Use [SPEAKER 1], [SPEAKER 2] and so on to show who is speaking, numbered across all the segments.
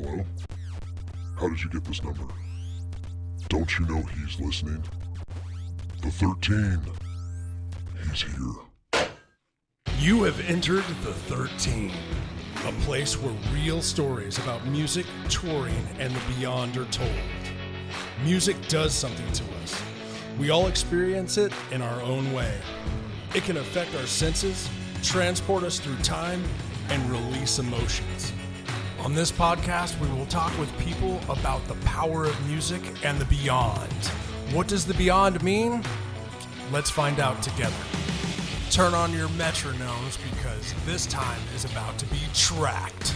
[SPEAKER 1] Hello? How did you get this number? Don't you know he's listening? The 13. He's here.
[SPEAKER 2] You have entered the 13, a place where real stories about music, touring, and the beyond are told. Music does something to us. We all experience it in our own way. It can affect our senses, transport us through time, and release emotions. On this podcast, we will talk with people about the power of music and the beyond. What does the beyond mean? Let's find out together. Turn on your metronomes because this time is about to be tracked.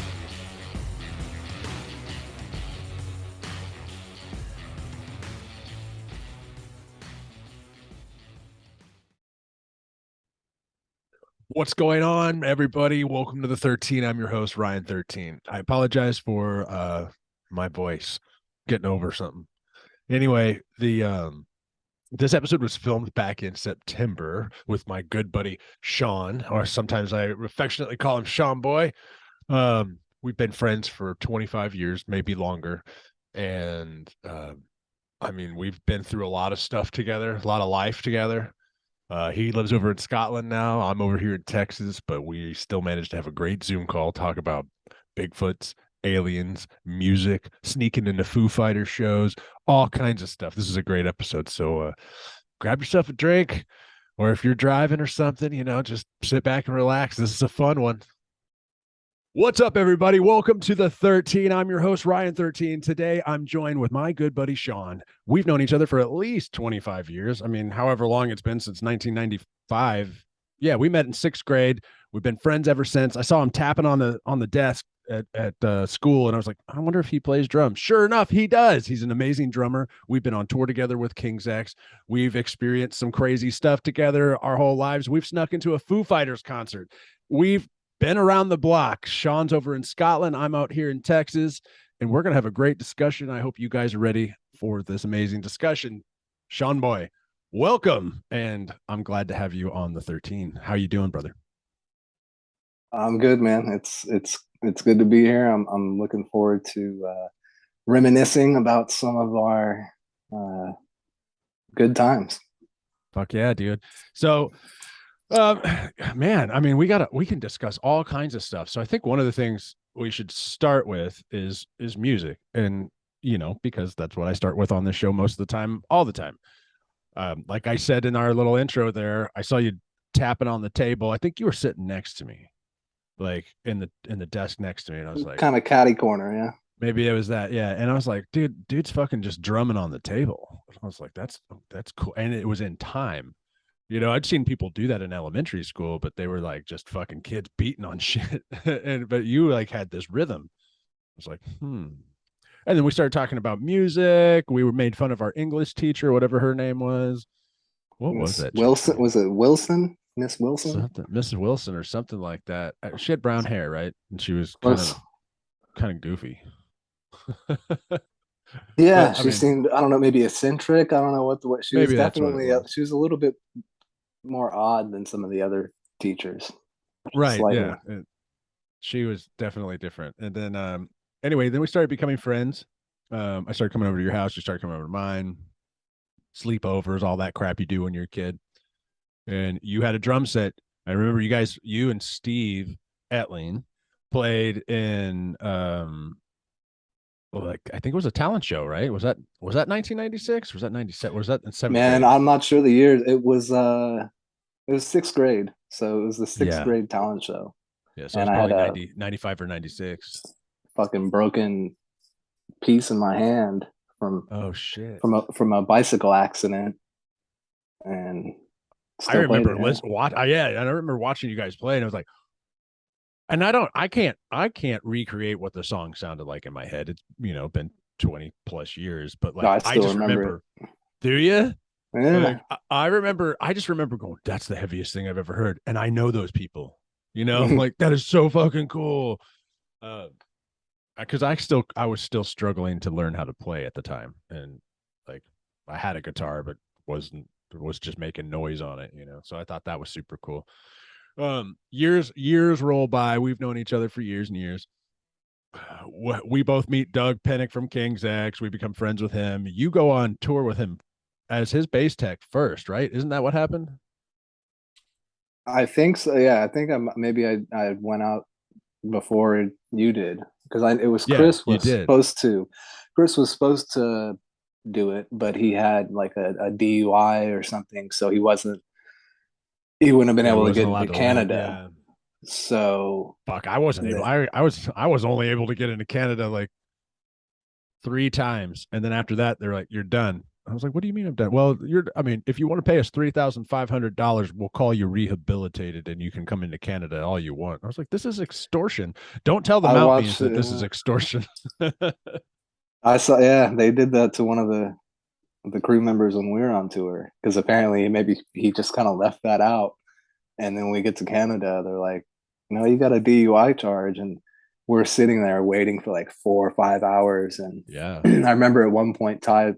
[SPEAKER 2] What's going on, everybody? Welcome to the 13. I'm your host, Ryan 13. I apologize for my voice getting over something. Anyway, this episode was filmed back in September with my good buddy Sean, or sometimes I affectionately call him Sean Boy. We've been friends for 25 years, maybe longer, and we've been through a lot of stuff together, a lot of life together. He lives over in Scotland now. I'm over here in Texas, but we still managed to have a great Zoom call, talk about Bigfoots, aliens, music, sneaking into Foo Fighter shows, all kinds of stuff. This is a great episode. So grab yourself a drink, or if you're driving or something, just sit back and relax. This is a fun one. What's up, everybody? Welcome to the 13. I'm your host, Ryan 13. Today, I'm joined with my good buddy, Sean. We've known each other for at least 25 years. I mean, however long it's been since 1995. Yeah, we met in sixth grade. We've been friends ever since. I saw him tapping on the desk at school, and I was like, I wonder if he plays drums. Sure enough, he does. He's an amazing drummer. We've been on tour together with King's X. We've experienced some crazy stuff together our whole lives. We've snuck into a Foo Fighters concert. We've been around the block. Sean's over in Scotland. I'm out here in Texas, and we're going to have a great discussion. I hope you guys are ready for this amazing discussion. Sean Boy, welcome. And I'm glad to have you on the 13. How you doing, brother?
[SPEAKER 3] I'm good, man. It's good to be here. I'm looking forward to reminiscing about some of our good times.
[SPEAKER 2] Fuck yeah, dude. So man, I mean, we can discuss all kinds of stuff. So I think one of the things we should start with is music. And, because that's what I start with on this show most of the time, all the time. Like I said in our little intro there, I saw you tapping on the table. I think you were sitting next to me, like in the desk next to me. And I was like,
[SPEAKER 3] kind of catty corner. Yeah.
[SPEAKER 2] Maybe it was that. Yeah. And I was like, dude's fucking just drumming on the table. I was like, that's cool. And it was in time. I'd seen people do that in elementary school, but they were like just fucking kids beating on shit. But you like had this rhythm. I was like, And then we started talking about music. We were made fun of our English teacher, whatever her name was. What was that?
[SPEAKER 3] Wilson? Was it Wilson? Miss Wilson?
[SPEAKER 2] Something, Mrs. Wilson or something like that. She had brown hair, right? And she was kind of goofy.
[SPEAKER 3] Yeah, but, she seemed, I don't know, maybe eccentric. I don't know what she was. Definitely, she was a little bit more odd than some of the other teachers.
[SPEAKER 2] Right. Slightly. Yeah. She was definitely different. And then, anyway, then we started becoming friends. I started coming over to your house. You started coming over to mine. Sleepovers, all that crap you do when you're a kid. And you had a drum set. I remember you and Steve Etling played in, I think it was a talent show, right? Was that 1996? Was that 97? Was that in seventh
[SPEAKER 3] Man,
[SPEAKER 2] grade?
[SPEAKER 3] I'm not sure the years. It was sixth grade. So it was the sixth grade talent show.
[SPEAKER 2] Yeah, so and it was probably 95 or 96.
[SPEAKER 3] Fucking broken piece in my hand from a bicycle accident. And
[SPEAKER 2] I remember I remember watching you guys play, and I was like, and I can't recreate what the song sounded like in my head. It's been 20 plus years, but like I just remember. Do you?
[SPEAKER 3] Yeah.
[SPEAKER 2] Like, I just remember going, that's the heaviest thing I've ever heard. And I know those people, like that is so fucking cool. Because I was still struggling to learn how to play at the time. And like I had a guitar, but was just making noise on it, So I thought that was super cool. Years roll by. We've known each other for years and years. we both meet Doug Pennick from King's X. We become friends with him. You go on tour with him as his bass tech first, right? Isn't that what happened?
[SPEAKER 3] I think so. Yeah, I think I went out before you did because I it was
[SPEAKER 2] Yeah, you did.
[SPEAKER 3] Chris was supposed to do it, but he had like a DUI or something, so he wouldn't have been
[SPEAKER 2] Yeah, he
[SPEAKER 3] able to
[SPEAKER 2] wasn't
[SPEAKER 3] get into
[SPEAKER 2] allowed to live.
[SPEAKER 3] Canada.
[SPEAKER 2] Yeah.
[SPEAKER 3] So
[SPEAKER 2] Fuck, I wasn't able.
[SPEAKER 3] the,
[SPEAKER 2] I was only able to get into Canada like 3 times, and then after that, they're like, "You're done." I was like, "What do you mean I'm done?" Well, you're. I mean, if you want to pay us $3,500, we'll call you rehabilitated, and you can come into Canada all you want. I was like, "This is extortion." Don't tell the
[SPEAKER 3] I
[SPEAKER 2] Mountainians
[SPEAKER 3] watched.
[SPEAKER 2] that this is extortion.
[SPEAKER 3] I saw. Yeah, they did that to one of the crew members when we were on tour because apparently maybe he just kind of left that out. And then we get to Canada, they're like, no, you got a DUI charge. And we're sitting there waiting for like 4 or 5 hours. And
[SPEAKER 2] Yeah.
[SPEAKER 3] I remember at one point, I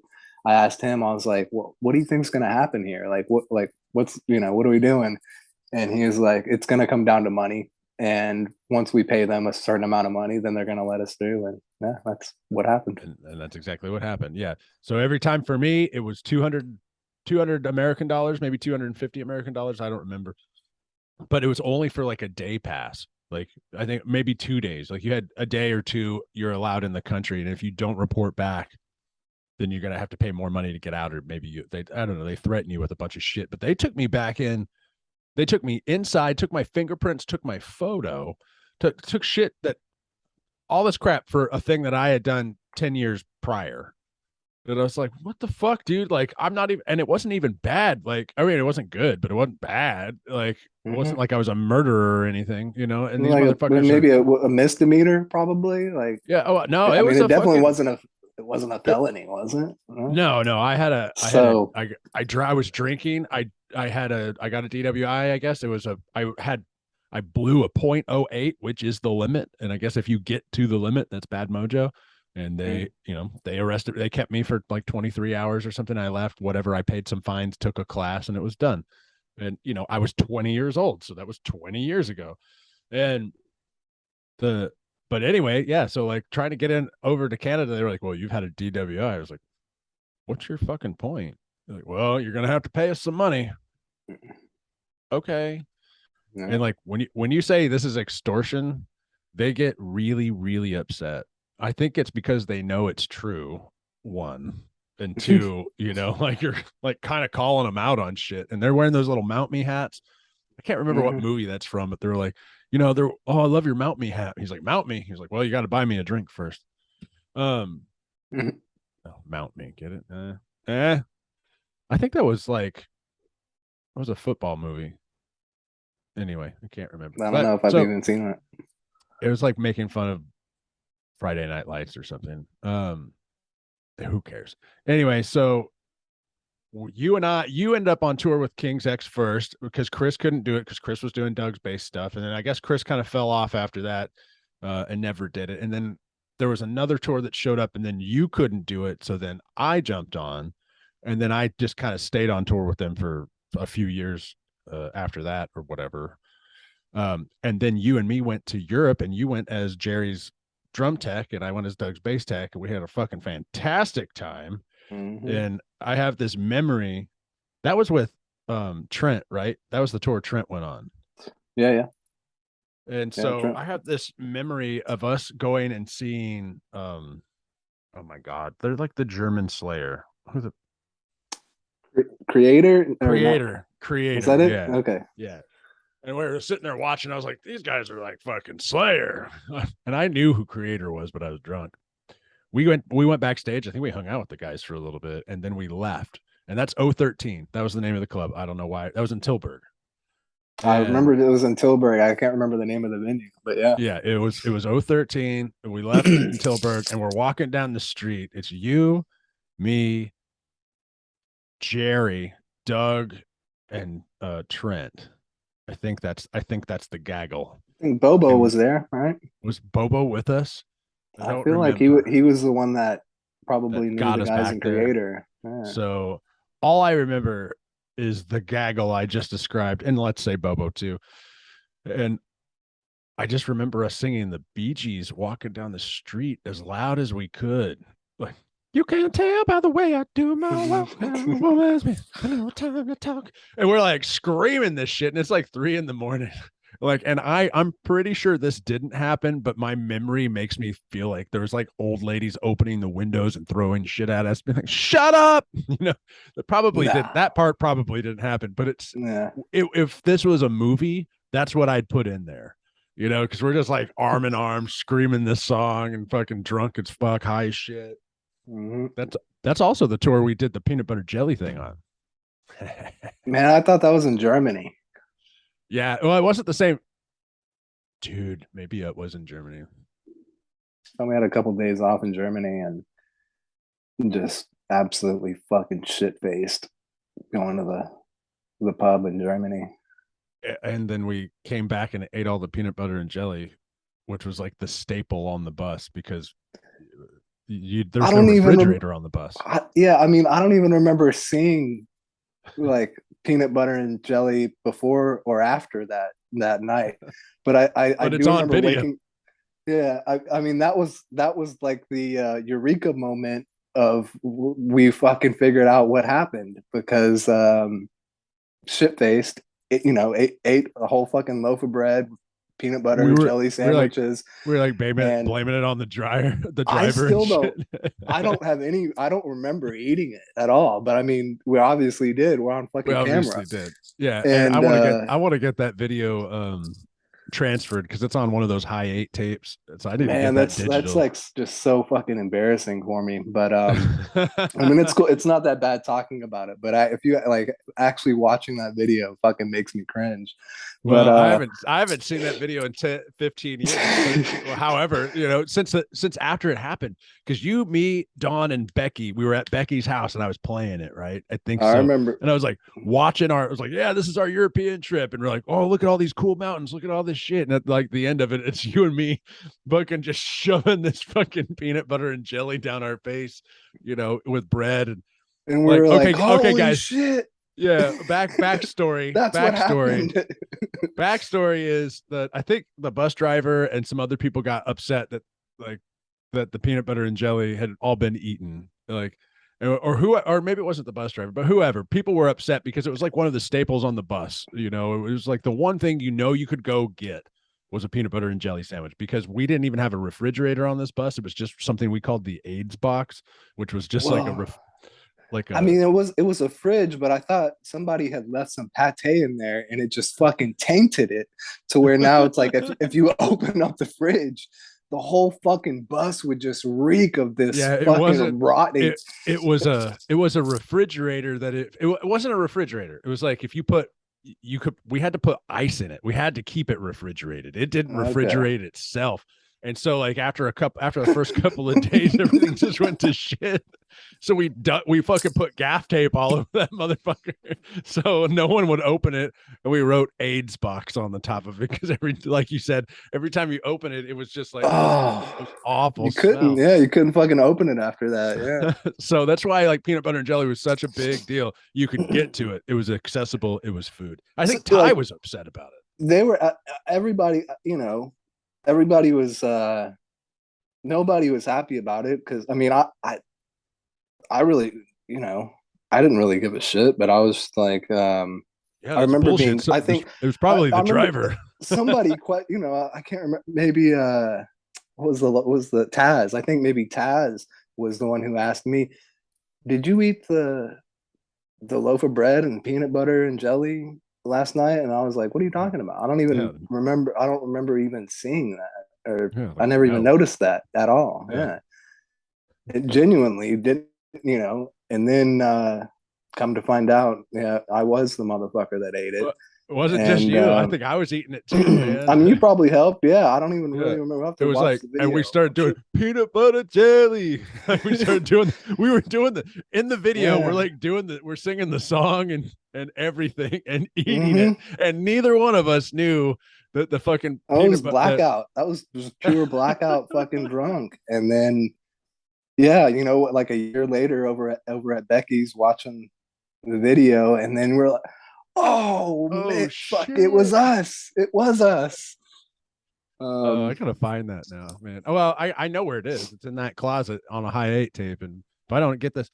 [SPEAKER 3] asked him, I was like, what do you think's going to happen here? What are we doing? And he was like, it's going to come down to money. And once we pay them a certain amount of money, then they're going to let us through. And yeah, that's what happened.
[SPEAKER 2] And that's exactly what happened. Yeah. So every time for me, it was 200 American dollars, maybe 250 American dollars. I don't remember, but it was only for like a day pass. Like I think maybe 2 days. Like you had a day or two, you're allowed in the country, and if you don't report back, then you're gonna have to pay more money to get out, or maybe I don't know, they threaten you with a bunch of shit. But they took me back in. They took me inside, took my fingerprints, took my photo, took shit that all this crap for a thing that I had done 10 years prior. And I was like, what the fuck, dude? Like, I'm not even, and it wasn't even bad. Like, I mean, it wasn't good, but it wasn't bad. Like, it wasn't
[SPEAKER 3] Mm-hmm.
[SPEAKER 2] like I was a murderer or anything, you know? And these
[SPEAKER 3] Like
[SPEAKER 2] motherfuckers are,
[SPEAKER 3] maybe a misdemeanor, probably. Like,
[SPEAKER 2] yeah. Oh, no,
[SPEAKER 3] I
[SPEAKER 2] it
[SPEAKER 3] mean,
[SPEAKER 2] was a fucking,
[SPEAKER 3] it wasn't a
[SPEAKER 2] it,
[SPEAKER 3] felony, was it? No.
[SPEAKER 2] no.
[SPEAKER 3] So,
[SPEAKER 2] I was drinking. I got a DWI, I guess. I blew a .08, which is the limit. And I guess if you get to the limit, that's bad mojo. And
[SPEAKER 3] mm,
[SPEAKER 2] they kept me for like 23 hours or something. I left, whatever. I paid some fines, took a class, and it was done. And, I was 20 years old. So that was 20 years ago. And the, but anyway, yeah. So like trying to get in over to Canada, they were like, well, you've had a DWI. I was like, what's your fucking point? They're like, well, you're going to have to pay us some money. Okay.
[SPEAKER 3] yeah.
[SPEAKER 2] And like when you say this is extortion, they get really, really upset. I think it's because they know it's true. One. And two, like you're like kind of calling them out on shit. And they're wearing those little Mount Me hats. I can't remember what
[SPEAKER 3] Mhm.
[SPEAKER 2] movie that's from, but they're like, oh, I love your Mount Me hat. He's like, Mount Me. He's like, well, you got to buy me a drink first. Um,
[SPEAKER 3] Mhm.
[SPEAKER 2] oh, Mount Me, get it? Eh. I think that was like it was a football movie. Anyway, I can't remember.
[SPEAKER 3] I don't
[SPEAKER 2] But
[SPEAKER 3] know if I've
[SPEAKER 2] so
[SPEAKER 3] even seen that.
[SPEAKER 2] it was like making fun of Friday Night Lights or something. Who cares? Anyway, so you ended up on tour with King's X first because Chris couldn't do it because Chris was doing Doug's bass stuff, and then I guess Chris kind of fell off after that, and never did it. And then there was another tour that showed up, and then you couldn't do it, so then I jumped on, and then I just kind of stayed on tour with them for a few years after that or whatever. And then you and me went to Europe, and you went as Jerry's drum tech, and I went as Doug's bass tech, and we had a fucking fantastic time.
[SPEAKER 3] Hmm.
[SPEAKER 2] And I have this memory that was with Trent, right? That was the tour Trent went on.
[SPEAKER 3] Yeah, yeah,
[SPEAKER 2] And
[SPEAKER 3] yeah.
[SPEAKER 2] so I have this memory of us going and seeing oh my god, they're like the German Slayer. Who the
[SPEAKER 3] Creator or not? Was
[SPEAKER 2] creator,
[SPEAKER 3] that it?
[SPEAKER 2] yeah.
[SPEAKER 3] Okay.
[SPEAKER 2] Yeah. And we were sitting there watching. I was like, these guys are like fucking Slayer. And I knew who Creator was, but I was drunk. We went backstage. I think we hung out with the guys for a little bit, and then we left. And that's 013. That was the name of the club. I don't know why. That was in Tilburg.
[SPEAKER 3] I remember
[SPEAKER 2] And
[SPEAKER 3] it was in Tilbury. I can't remember the name of the venue, but yeah.
[SPEAKER 2] yeah, it was 013. And we left in Tilburg, and we're walking down the street. It's you, me, Jerry, Doug, and Trent. I think that's the gaggle.
[SPEAKER 3] I think Bobo
[SPEAKER 2] And
[SPEAKER 3] was there, right?
[SPEAKER 2] was Bobo with us? I
[SPEAKER 3] I
[SPEAKER 2] don't
[SPEAKER 3] feel like
[SPEAKER 2] remember.
[SPEAKER 3] he was the one that
[SPEAKER 2] That
[SPEAKER 3] probably knew
[SPEAKER 2] got
[SPEAKER 3] the
[SPEAKER 2] us
[SPEAKER 3] guys in
[SPEAKER 2] back there.
[SPEAKER 3] Creator. Yeah.
[SPEAKER 2] So all I remember is the gaggle I just described, and let's say Bobo too. And I just remember us singing the Bee Gees walking down the street as loud as we could. Like, you can't tell by the way I do my walk. I know what time to talk. And we're like screaming this shit. And it's like 3 a.m. Like, and I'm pretty sure this didn't happen, but my memory makes me feel like there was like old ladies opening the windows and throwing shit at us, being like, shut up. That probably did. That part probably didn't happen, but if this was a movie, that's what I'd put in there. Because we're just like arm in arm screaming this song and fucking drunk as fuck, high as shit.
[SPEAKER 3] Mm-hmm.
[SPEAKER 2] That's also the tour we did the peanut butter jelly thing on.
[SPEAKER 3] Man, I thought that was in Germany.
[SPEAKER 2] Yeah, well, it wasn't the same. Dude, maybe it was in Germany.
[SPEAKER 3] So we had a couple of days off in Germany and just absolutely fucking shit faced going to the pub in Germany.
[SPEAKER 2] And then we came back and ate all the peanut butter and jelly, which was like the staple on the bus because there's no refrigerator on the bus.
[SPEAKER 3] I don't even remember seeing like peanut butter and jelly before or after that night. But I do remember waking. Yeah, I mean that was like the eureka moment of we fucking figured out what happened because shit faced. Ate a whole fucking loaf of bread, peanut butter, jelly sandwiches.
[SPEAKER 2] We were like blaming it on the driver.
[SPEAKER 3] I still don't. I don't remember eating it at all. But I mean, we obviously did. We're on fucking camera. We obviously
[SPEAKER 2] did. Yeah, and I want to get that video transferred because it's on one of those high 8 tapes. So I didn't get that digital.
[SPEAKER 3] That's like just so fucking embarrassing for me. But I mean, it's cool. It's not that bad talking about it. But if you like actually watching that video, fucking makes me cringe.
[SPEAKER 2] Well, but I haven't seen that video in 15 years. However, since after it happened, because you, me, Dawn, and Becky, we were at Becky's house and I was playing it, right? I think so.
[SPEAKER 3] I remember.
[SPEAKER 2] And I was like watching I was like, yeah, this is our European trip. And we're like, oh, look at all these cool mountains. Look at all this shit. And at like the end of it, it's you and me fucking just shoving this fucking peanut butter and jelly down our face, with bread.
[SPEAKER 3] And we're like,
[SPEAKER 2] okay, guys.
[SPEAKER 3] Shit.
[SPEAKER 2] Yeah, backstory.
[SPEAKER 3] That's
[SPEAKER 2] backstory.
[SPEAKER 3] What happened.
[SPEAKER 2] Backstory is that I think the bus driver and some other people got upset that the peanut butter and jelly had all been eaten. Or maybe it wasn't the bus driver, but whoever. People were upset because it was like one of the staples on the bus. It was like the one thing you could go get was a peanut butter and jelly sandwich because we didn't even have a refrigerator on this bus. It was just something we called the AIDS box, which was just
[SPEAKER 3] I mean, it was a fridge, but I thought somebody had left some pate in there and it just fucking tainted it to where now it's like if you open up the fridge, the whole fucking bus would just reek of this fucking rotting.
[SPEAKER 2] It was a refrigerator that it wasn't a refrigerator. It was like if we had to put ice in it. We had to keep it refrigerated. It didn't refrigerate itself. And so like after the first couple of days, everything just went to shit. So we fucking put gaff tape all over that motherfucker so no one would open it. And we wrote AIDS box on the top of it because like you said, every time you open it, it was just like, it was awful.
[SPEAKER 3] You couldn't fucking open it after that. Yeah.
[SPEAKER 2] So that's why like peanut butter and jelly was such a big deal. You could get to it. It was accessible. It was food. I think Ty was upset about it.
[SPEAKER 3] They were everybody, everybody was nobody was happy about it because I mean I really I didn't really give a shit, but I was like I remember being I think
[SPEAKER 2] it was probably the driver.
[SPEAKER 3] Somebody quite I can't remember, maybe what was the Taz. I think maybe Taz was the one who asked me, did you eat the loaf of bread and peanut butter and jelly last night? And I was like, what are you talking about? I don't even remember. I don't remember even seeing that, or I never even noticed that at all. Yeah. It genuinely didn't, and then come to find out, I was the motherfucker that ate it.
[SPEAKER 2] It wasn't just you. I think I was eating it too, man.
[SPEAKER 3] I mean, you probably helped. Yeah, I don't even really remember.
[SPEAKER 2] It was like, and we started doing peanut butter jelly. We were doing in the video. We're like we're singing the song and everything and eating it. And neither one of us knew that the fucking.
[SPEAKER 3] I was blackout. That was just pure blackout, fucking drunk. And then, like a year later, over at Becky's watching the video, and then we're like, oh man, fuck, it was us. It was us.
[SPEAKER 2] I gotta find that now, man. Oh well, I know where it is. It's in that closet on a high 8 tape, and if I don't get this,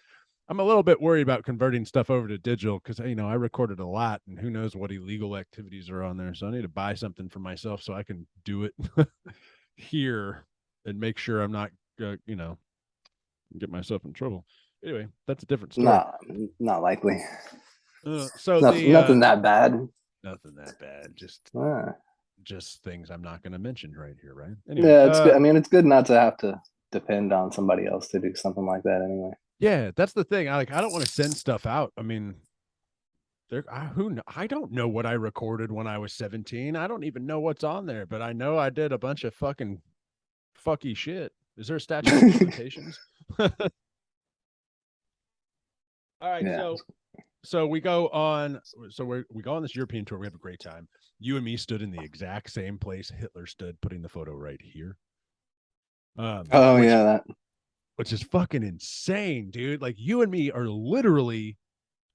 [SPEAKER 2] I'm a little bit worried about converting stuff over to digital because I recorded a lot, and who knows what illegal activities are on there. So I need to buy something for myself so I can do it here and make sure I'm not, get myself in trouble. Anyway, that's a different story.
[SPEAKER 3] Not likely.
[SPEAKER 2] So
[SPEAKER 3] Nothing that bad.
[SPEAKER 2] Nothing that bad.
[SPEAKER 3] Ah.
[SPEAKER 2] Just things I'm not going to mention right here, right? Anyway,
[SPEAKER 3] Yeah, it's good. I mean, it's good not to have to depend on somebody else to do something like that anyway.
[SPEAKER 2] Yeah, that's the thing. I don't want to send stuff out. I mean, I don't know what I recorded when I was 17. I don't even know what's on there, but I know I did a bunch of fucking fucky shit. Is there a statute of limitations? All right,
[SPEAKER 3] Yeah.
[SPEAKER 2] so we go on this European tour. We have a great time. You and me stood in the exact same place Hitler stood, putting the photo right here. Which is fucking insane, dude. Like you and me are literally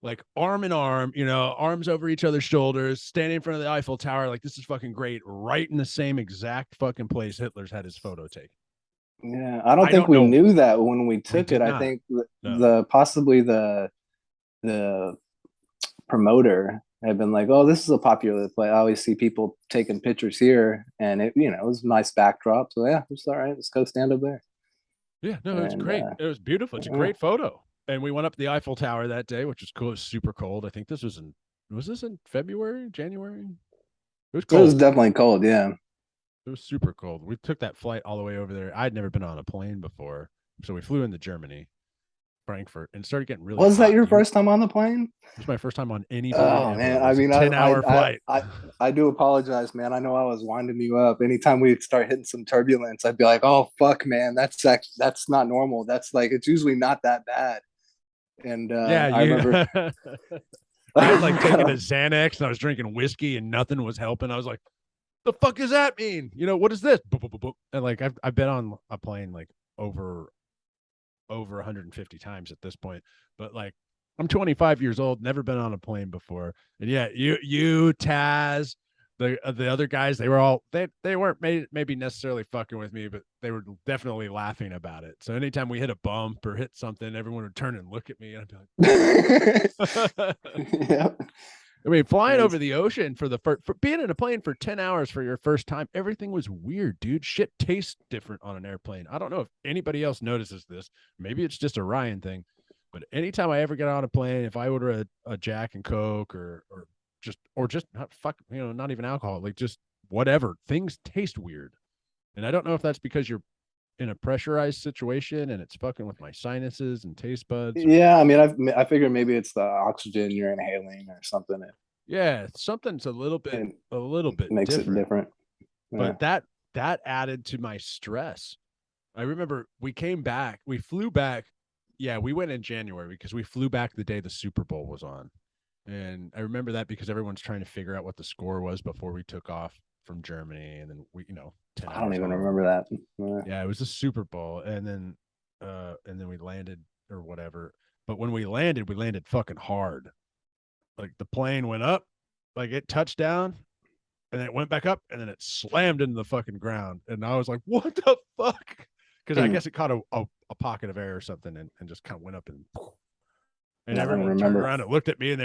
[SPEAKER 2] like arm in arm, arms over each other's shoulders, standing in front of the Eiffel Tower. Like this is fucking great, right in the same exact fucking place Hitler's had his photo taken.
[SPEAKER 3] Yeah, I don't think we knew that when we took it. I think possibly the promoter had been like, "Oh, this is a popular place. I always see people taking pictures here," and it was a nice backdrop. So yeah, it's all right. Let's go stand up there.
[SPEAKER 2] Yeah, no, it's great. It was beautiful. It's a great photo. And we went up the Eiffel Tower that day, which was cool. It was super cold. I think this was in February, January? It was cold.
[SPEAKER 3] It was definitely cold, yeah.
[SPEAKER 2] It was super cold. We took that flight all the way over there. I'd never been on a plane before. So we flew into Germany, Frankfurt, and started getting really
[SPEAKER 3] Was that your first time on the plane?
[SPEAKER 2] It was my first time on any plane.
[SPEAKER 3] Oh, man. I mean,
[SPEAKER 2] 10-hour flight.
[SPEAKER 3] I do apologize, man. I know I was winding you up. Anytime we start hitting some turbulence, I'd be like, "Oh fuck, man, that's not normal. That's like it's usually not that bad." And I remember
[SPEAKER 2] I was like taking a Xanax and I was drinking whiskey and nothing was helping. I was like, "The fuck does that mean? What is this?" And like I've been on a plane like over 150 times at this point, but like I'm 25 years old, never been on a plane before, and yeah, you Taz, the other guys, they were all they weren't maybe necessarily fucking with me, but they were definitely laughing about it. So anytime we hit a bump or hit something, everyone would turn and look at me, and I'd be like, "Yep." I mean, flying over the ocean for being in a plane for 10 hours for your first time, everything was weird, dude. Shit tastes different on an airplane. I don't know if anybody else notices this. Maybe it's just a Ryan thing, but anytime I ever get on a plane, if I order a Jack and Coke or just not even alcohol, like just whatever, things taste weird. And I don't know if that's because you're in a pressurized situation and it's fucking with my sinuses and taste buds.
[SPEAKER 3] Yeah, I mean, I figure maybe it's the oxygen you're inhaling or something.
[SPEAKER 2] Yeah, something's a little bit
[SPEAKER 3] makes
[SPEAKER 2] different.
[SPEAKER 3] It different.
[SPEAKER 2] Yeah. But that added to my stress. I remember we flew back. Yeah, we went in January because we flew back the day the Super Bowl was on. And I remember that because everyone's trying to figure out what the score was before we took off from Germany. And then we, 10
[SPEAKER 3] I don't even remember that.
[SPEAKER 2] Yeah, it was the Super Bowl. And then we landed or whatever. But when we landed fucking hard. Like the plane went up, like it touched down, and then it went back up, and then it slammed into the fucking ground. And I was like, what the fuck? Because I guess it caught a pocket of air or something and just kind of went up and everyone turned around and looked at me, and I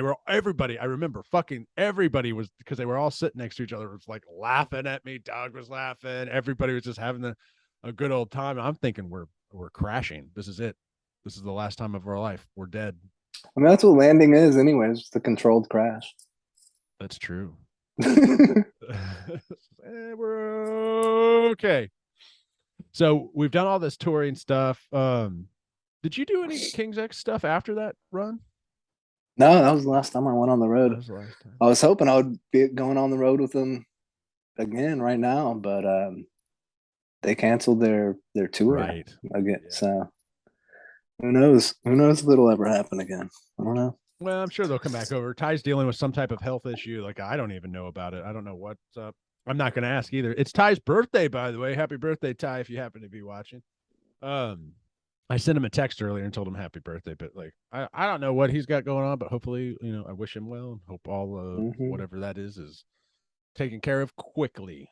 [SPEAKER 2] remember fucking everybody was, because they were all sitting next to each other, was like laughing at me. Dog was laughing. Everybody was just having a good old time. I'm thinking we're crashing. This is it. This is the last time of our life. We're dead.
[SPEAKER 3] I mean, that's what landing is anyway. It's just a controlled crash.
[SPEAKER 2] That's true. We're okay. So we've done all this touring stuff. Did you do any King's X stuff after that run?
[SPEAKER 3] No, that was the last time I went on the road.
[SPEAKER 2] That was the last time.
[SPEAKER 3] I was hoping I would be going on the road with them again right now, but they canceled their tour again. Yeah. So who knows if it'll ever happen again. I don't know.
[SPEAKER 2] Well, I'm sure they'll come back over. Ty's dealing with some type of health issue. Like, I don't even know about it. I don't know what's up. I'm not going to ask either. It's Ty's birthday, by the way. Happy birthday, Ty, if you happen to be watching. I sent him a text earlier and told him happy birthday, but like, I don't know what he's got going on, but hopefully, I wish him well and hope all whatever that is taken care of quickly.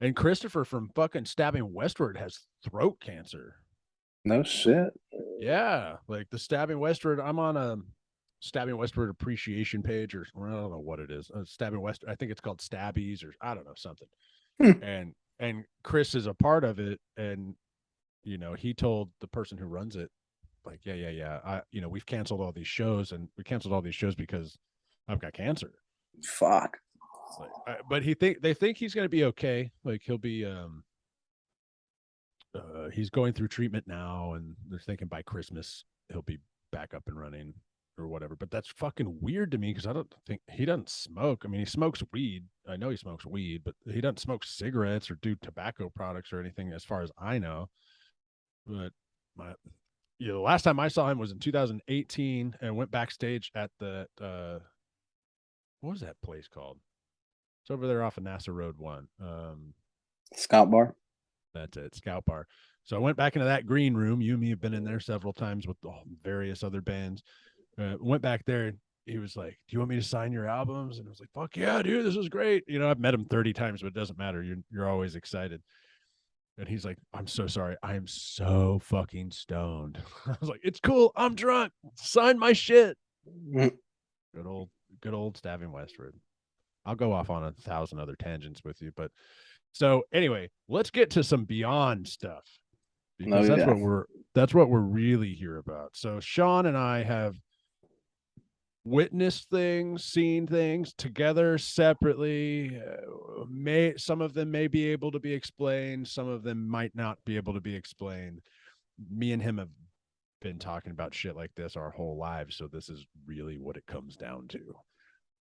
[SPEAKER 2] And Christopher from fucking Stabbing Westward has throat cancer.
[SPEAKER 3] No shit.
[SPEAKER 2] Yeah, like the Stabbing Westward. I'm on a Stabbing Westward appreciation page, or I don't know what it is. Stabbing Westward. I think it's called Stabbies, or I don't know something.
[SPEAKER 3] Hmm.
[SPEAKER 2] And Chris is a part of it, and you know he told the person who runs it, like, yeah. We've canceled all these shows, and we canceled all these shows because I've got cancer.
[SPEAKER 3] Fuck.
[SPEAKER 2] But they think he's going to be okay. Like he'll be he's going through treatment now, and they're thinking by Christmas he'll be back up and running or whatever. But that's fucking weird to me because I don't think he doesn't smoke. I mean, he smokes weed. I know he smokes weed, but he doesn't smoke cigarettes or do tobacco products or anything, as far as I know. But the last time I saw him was in 2018, and went backstage at the what was that place called? It's over there off of NASA Road 1.
[SPEAKER 3] Scout Bar.
[SPEAKER 2] That's it, Scout Bar. So I went back into that green room. You and me have been in there several times with various other bands. Went back there, and he was like, "Do you want me to sign your albums?" And I was like, "Fuck yeah, dude, this is great." You know, I've met him 30 times, but it doesn't matter. You're always excited. And he's like, "I'm so sorry. I am so fucking stoned." I was like, "It's cool. I'm drunk. Sign my shit."
[SPEAKER 3] Mm.
[SPEAKER 2] Good old Stabbing Westward. I'll go off on 1,000 other tangents with you, but so anyway, let's get to some Beyond stuff, because
[SPEAKER 3] Oh, yeah.
[SPEAKER 2] that's what we're really here about. So Sean and I have witnessed things, seen things together, separately. Some of them may be able to be explained, some of them might not be able to be explained. Me and him have been talking about shit like this our whole lives, so this is really what it comes down to.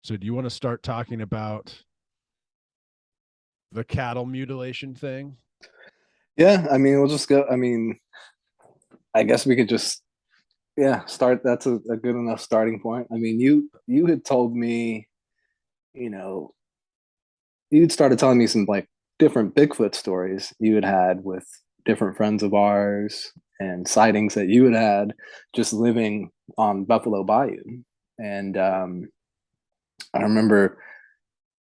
[SPEAKER 2] So do you want to start talking about the cattle mutilation thing?
[SPEAKER 3] Yeah, I mean, we'll just go. I mean, I guess we could just, yeah, start. That's a good enough starting point. I mean, you had told me, you know, you'd started telling me some like different Bigfoot stories you had with different friends of ours and sightings that you had just living on Buffalo Bayou. And I remember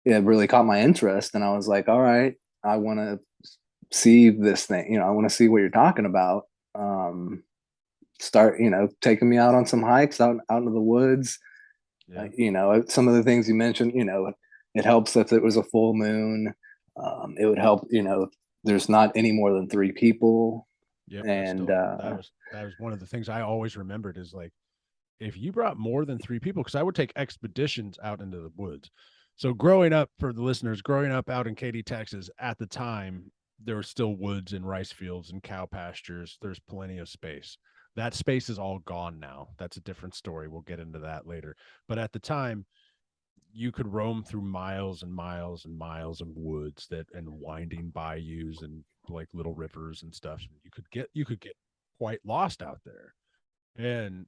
[SPEAKER 3] it really caught my interest, and I was like, all right, I want to see this thing. I want to see what you're talking about. Start, taking me out on some hikes out into the woods.
[SPEAKER 2] Yeah.
[SPEAKER 3] Some of the things you mentioned, it helps if it was a full moon. It would help, there's not any more than three people.
[SPEAKER 2] Yep.
[SPEAKER 3] And
[SPEAKER 2] That was one of the things I always remembered, is like, if you brought more than three people, because I would take expeditions out into the woods. So growing up, for the listeners, growing up out in Katy, Texas, at the time, there were still woods and rice fields and cow pastures. There's plenty of space. That space is all gone now. That's a different story. We'll get into that later. But at the time, you could roam through miles and miles and miles of woods and winding bayous and like little rivers and stuff. You could get quite lost out there. And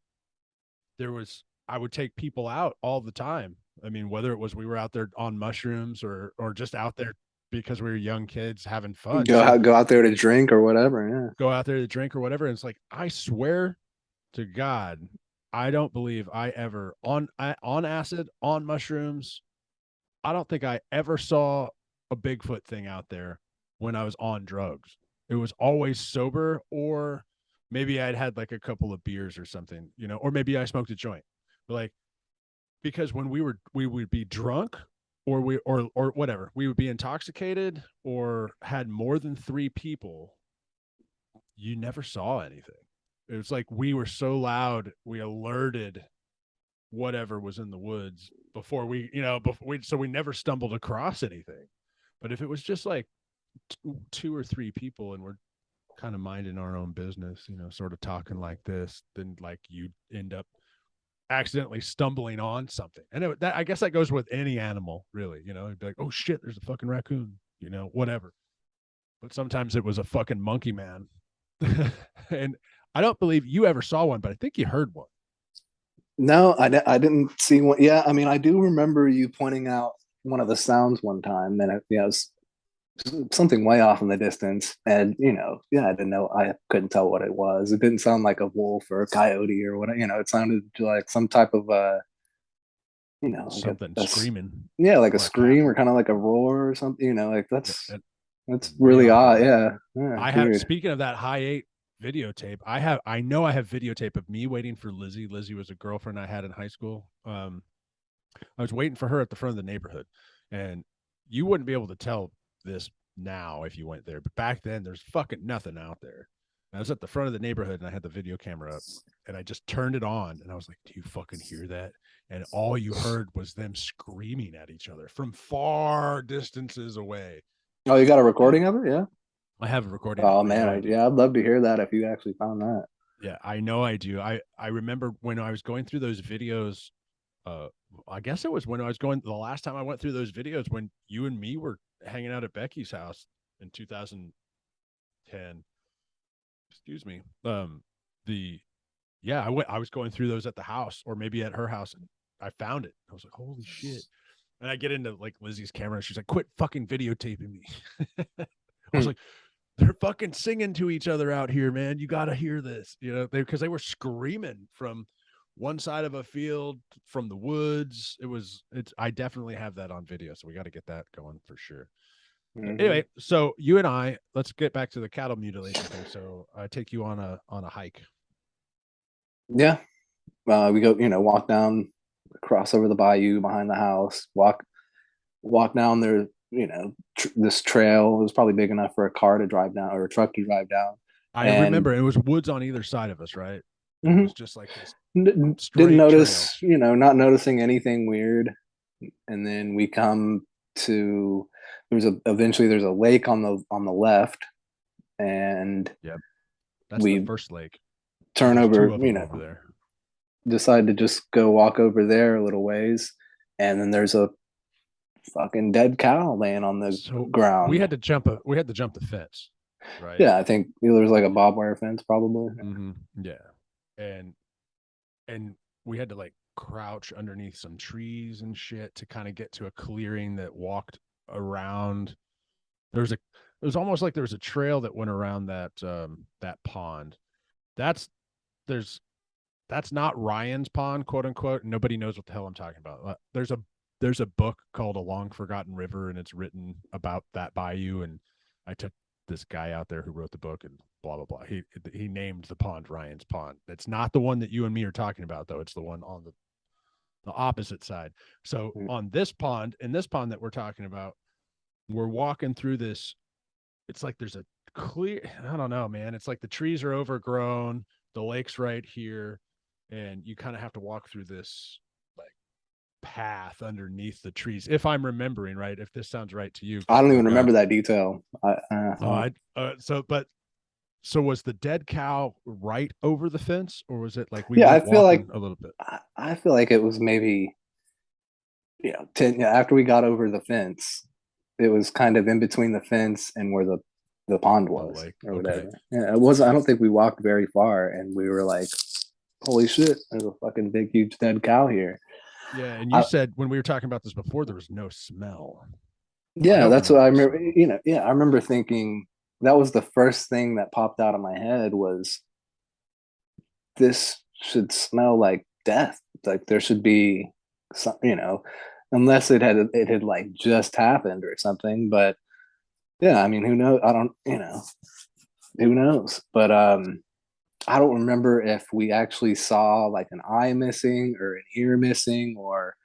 [SPEAKER 2] I would take people out all the time. I mean, whether it was we were out there on mushrooms or just out there because we were young kids having fun. So
[SPEAKER 3] go out there to drink or whatever.
[SPEAKER 2] go out there to drink or whatever. And it's like, I swear to God, I don't believe I ever on acid, on mushrooms, I don't think I ever saw a Bigfoot thing out there when I was on drugs. It was always sober, or maybe I'd had like a couple of beers or something, or maybe I smoked a joint. But like, because when we would be drunk, or whatever, we would be intoxicated or had more than three people, you never saw anything. It was like we were so loud, we alerted whatever was in the woods before so we never stumbled across anything. But if it was just like two or three people and we're kind of minding our own business, sort of talking like this, then like you end up accidentally stumbling on something. And I guess that goes with any animal, really. It'd be like, oh shit, there's a fucking raccoon, whatever. But sometimes it was a fucking monkey man. And I don't believe you ever saw one, but I think you heard one.
[SPEAKER 3] No, I didn't see one. Yeah, I mean, I do remember you pointing out one of the sounds one time, and it was something way off in the distance. And yeah, I didn't know. I couldn't tell what it was. It didn't sound like a wolf or a coyote or what. It sounded like some type of like
[SPEAKER 2] Something screaming.
[SPEAKER 3] yeah, like a
[SPEAKER 2] or
[SPEAKER 3] scream or kind of like a roar or something. Like that's. That's
[SPEAKER 2] way
[SPEAKER 3] really
[SPEAKER 2] off of
[SPEAKER 3] odd.
[SPEAKER 2] it.
[SPEAKER 3] Yeah,
[SPEAKER 2] I
[SPEAKER 3] it's
[SPEAKER 2] have,
[SPEAKER 3] weird.
[SPEAKER 2] speaking of that high eight videotape, I know I have videotape of me waiting for Lizzie. Lizzie was a girlfriend I had in high school. I was waiting for her at the front of the neighborhood, and you wouldn't be able to tell this now if you went there, but back then there's fucking nothing out there. I was at the front of the neighborhood and I had the video camera up, and I just turned it on and I was like, do you fucking hear that? And all you heard was them screaming at each other from far distances away.
[SPEAKER 3] Oh, you got a recording of it? Yeah.
[SPEAKER 2] I have a recording.
[SPEAKER 3] Oh
[SPEAKER 2] I know
[SPEAKER 3] man,
[SPEAKER 2] I do.
[SPEAKER 3] yeah, I'd love to hear that if you actually found that.
[SPEAKER 2] Yeah, I know I do. I remember when I was going through those videos. I guess it was when I was going the last time I went through those videos when you and me were hanging out at Becky's house in 2010. Excuse me. The yeah, I was going through those at the house or maybe at her house, and I found it. I was like, holy shit. And I get into like Lizzie's camera and she's like, quit fucking videotaping me. I was like, they're fucking singing to each other out here, man. You got to hear this, because they were screaming from one side of a field, from the woods. I definitely have that on video. So we got to get that going for sure. Anyway, so you and I, let's get back to the cattle mutilation thing. So I take you on a hike.
[SPEAKER 3] Yeah. We go, walk down, cross over the bayou behind the house, walk down there, this trail. It was probably big enough for a car to drive down or a truck to drive down.
[SPEAKER 2] I remember it was woods on either side of us, right? It was just like this
[SPEAKER 3] didn't notice,
[SPEAKER 2] trail.
[SPEAKER 3] Not noticing anything weird. And then we come to eventually there's a lake on the left, and
[SPEAKER 2] That's the first lake.
[SPEAKER 3] Turn over,
[SPEAKER 2] over there.
[SPEAKER 3] Decide to just go walk over there a little ways, and then there's a fucking dead cow laying on the ground.
[SPEAKER 2] We had to jump the fence, right?
[SPEAKER 3] Yeah, I think there was like a barbed wire fence, probably.
[SPEAKER 2] Mm-hmm. Yeah, and we had to like crouch underneath some trees and shit to kind of get to a clearing that walked around. It was almost like there was a trail that went around that pond. That's not Ryan's pond, quote unquote. Nobody knows what the hell I'm talking about. There's a book called A Long Forgotten River, and it's written about that bayou. And I took this guy out there who wrote the book, and blah blah blah. He named the pond Ryan's Pond. It's not the one that you and me are talking about, though. It's the one on the opposite side. So on this pond, in this pond that we're talking about, we're walking through this. It's like there's a clear, I don't know, man. It's like the trees are overgrown. The lake's right here. And you kind of have to walk through this like path underneath the trees. If I'm remembering right, if this sounds right to you.
[SPEAKER 3] I don't even remember that detail.
[SPEAKER 2] So was the dead cow right over the fence, or was it like
[SPEAKER 3] I feel like
[SPEAKER 2] a little bit?
[SPEAKER 3] I feel like it was maybe 10 after we got over the fence. It was kind of in between the fence and where the pond was, or whatever. Okay. Yeah, it was. I don't think we walked very far, and we were like, "Holy shit! There's a fucking big, huge dead cow here."
[SPEAKER 2] Yeah, and you said when we were talking about this before, there was no smell.
[SPEAKER 3] Yeah, that's what I remember. I remember thinking that was the first thing that popped out of my head was this should smell like death. Like there should be some, unless it had like just happened or something. But yeah, I mean, who knows? I don't, who knows? But I don't remember if we actually saw like an eye missing or an ear missing or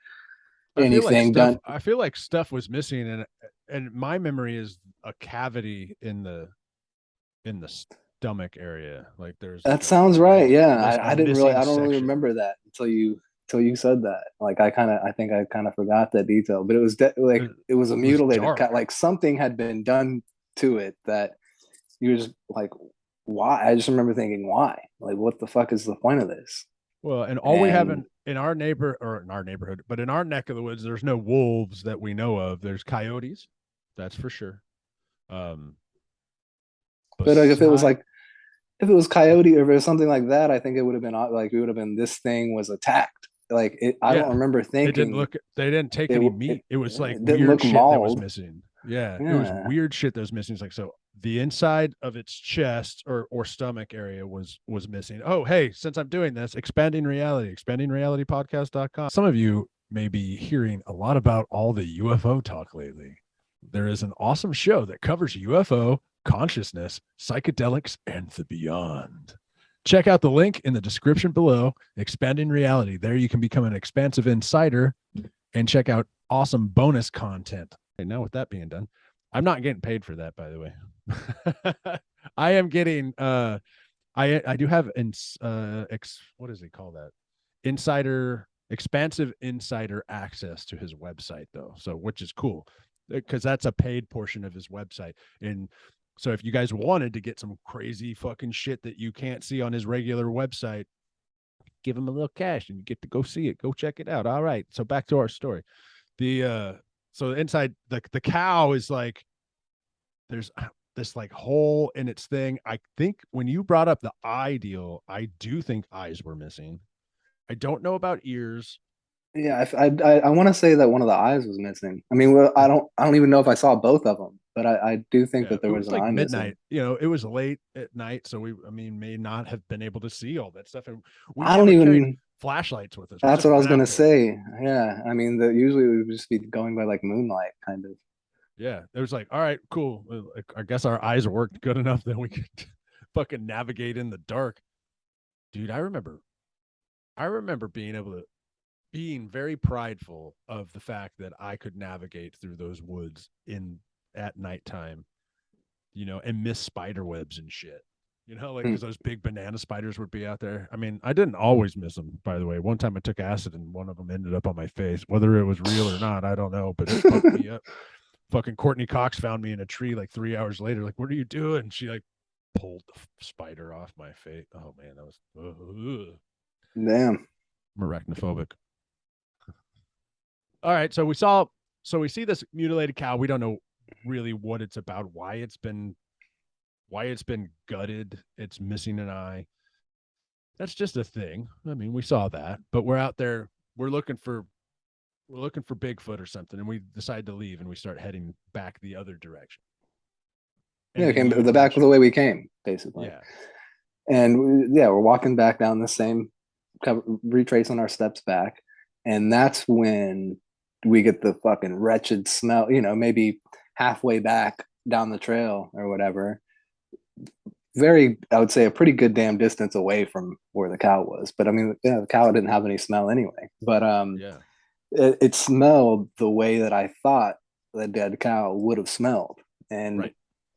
[SPEAKER 3] anything done.
[SPEAKER 2] I feel like stuff was missing, and my memory is a cavity in the stomach area. Like
[SPEAKER 3] that sounds right. Yeah, I don't really remember that until you said that. Like I think I kind of forgot that detail, but it was it was a mutilated cat. Like something had been done to it that you just like, why? I just remember thinking, why? Like, what the fuck is the point of this?
[SPEAKER 2] Well, and we have in our neighborhood, but in our neck of the woods, there's no wolves that we know of. There's coyotes, that's for sure.
[SPEAKER 3] But like, if it was coyote or if it was something like that, I think it would have been like, it would have been, this thing was attacked. Like I don't remember thinking
[SPEAKER 2] they didn't take any meat. It was like
[SPEAKER 3] weird shit that was
[SPEAKER 2] missing. Yeah, it was weird shit that was missing. It's like, so the inside of its chest or stomach area was missing. Oh, hey, since I'm doing this, expandingrealitypodcast.com. Some of you may be hearing a lot about all the UFO talk lately. there is an awesome show that covers UFO, consciousness, psychedelics, and the beyond. Check out the link in the description below, Expanding Reality. There you can become an expansive insider and check out awesome bonus content. Okay, now with that being done, I'm not getting paid for that, by the way. I am getting I do have what does he call that? Expansive insider access to his website though. So which is cool because that's a paid portion of his website. And so if you guys wanted to get some crazy fucking shit that you can't see on his regular website, give him a little cash and you get to go see it. Go check it out. All right. So back to our story. So inside the cow is like there's this like hole in its thing. I think when you brought up the eye deal, I do think eyes were missing. I don't know about ears.
[SPEAKER 3] Yeah, I want to say that one of the eyes was missing. I mean, well, I don't even know if I saw both of them, but I do think
[SPEAKER 2] Yeah,
[SPEAKER 3] that there
[SPEAKER 2] it
[SPEAKER 3] was
[SPEAKER 2] was
[SPEAKER 3] an
[SPEAKER 2] like
[SPEAKER 3] eye
[SPEAKER 2] midnight.
[SPEAKER 3] missing.
[SPEAKER 2] It was late at night, so I mean, may not have been able to see all that stuff. And we
[SPEAKER 3] I don't
[SPEAKER 2] never carried
[SPEAKER 3] even.
[SPEAKER 2] flashlights with us. We
[SPEAKER 3] That's
[SPEAKER 2] just
[SPEAKER 3] what I was
[SPEAKER 2] went
[SPEAKER 3] gonna
[SPEAKER 2] out there.
[SPEAKER 3] say. Yeah, I mean, usually we would just be going by like moonlight, kind of.
[SPEAKER 2] Yeah, it was like, all right, cool. Like, I guess our eyes worked good enough that we could fucking navigate in the dark. Dude, I remember being very prideful of the fact that I could navigate through those woods at nighttime, and miss spider webs and shit. Like
[SPEAKER 3] Hmm.
[SPEAKER 2] because those big banana spiders would be out there. I mean, I didn't always miss them, by the way. One time I took acid and one of them ended up on my face. Whether it was real or not, I don't know, but it fucked me up. Fucking Courtney Cox found me in a tree like 3 hours later. Like, what are you doing? She like pulled the spider off my face. Oh man, that was
[SPEAKER 3] Damn.
[SPEAKER 2] I'm arachnophobic. All right, so we see this mutilated cow. We don't know really what it's about, why it's been gutted. It's missing an eye. That's just a thing. I mean, we saw that, but we're out there. We're looking for Bigfoot or something, and we decide to leave, and we start heading back the other direction. And
[SPEAKER 3] Yeah,
[SPEAKER 2] then
[SPEAKER 3] came
[SPEAKER 2] you
[SPEAKER 3] the back of
[SPEAKER 2] mentioned,
[SPEAKER 3] the way we came, basically.
[SPEAKER 2] yeah,
[SPEAKER 3] And yeah, we're walking back down the same, retracing our steps back, and that's when we get the fucking wretched smell. Maybe halfway back down the trail or whatever. Very, I would say, a pretty good damn distance away from where the cow was. But I mean, yeah, the cow didn't have any smell anyway. But
[SPEAKER 2] yeah,
[SPEAKER 3] it smelled the way that I thought the dead cow would have smelled, and
[SPEAKER 2] right.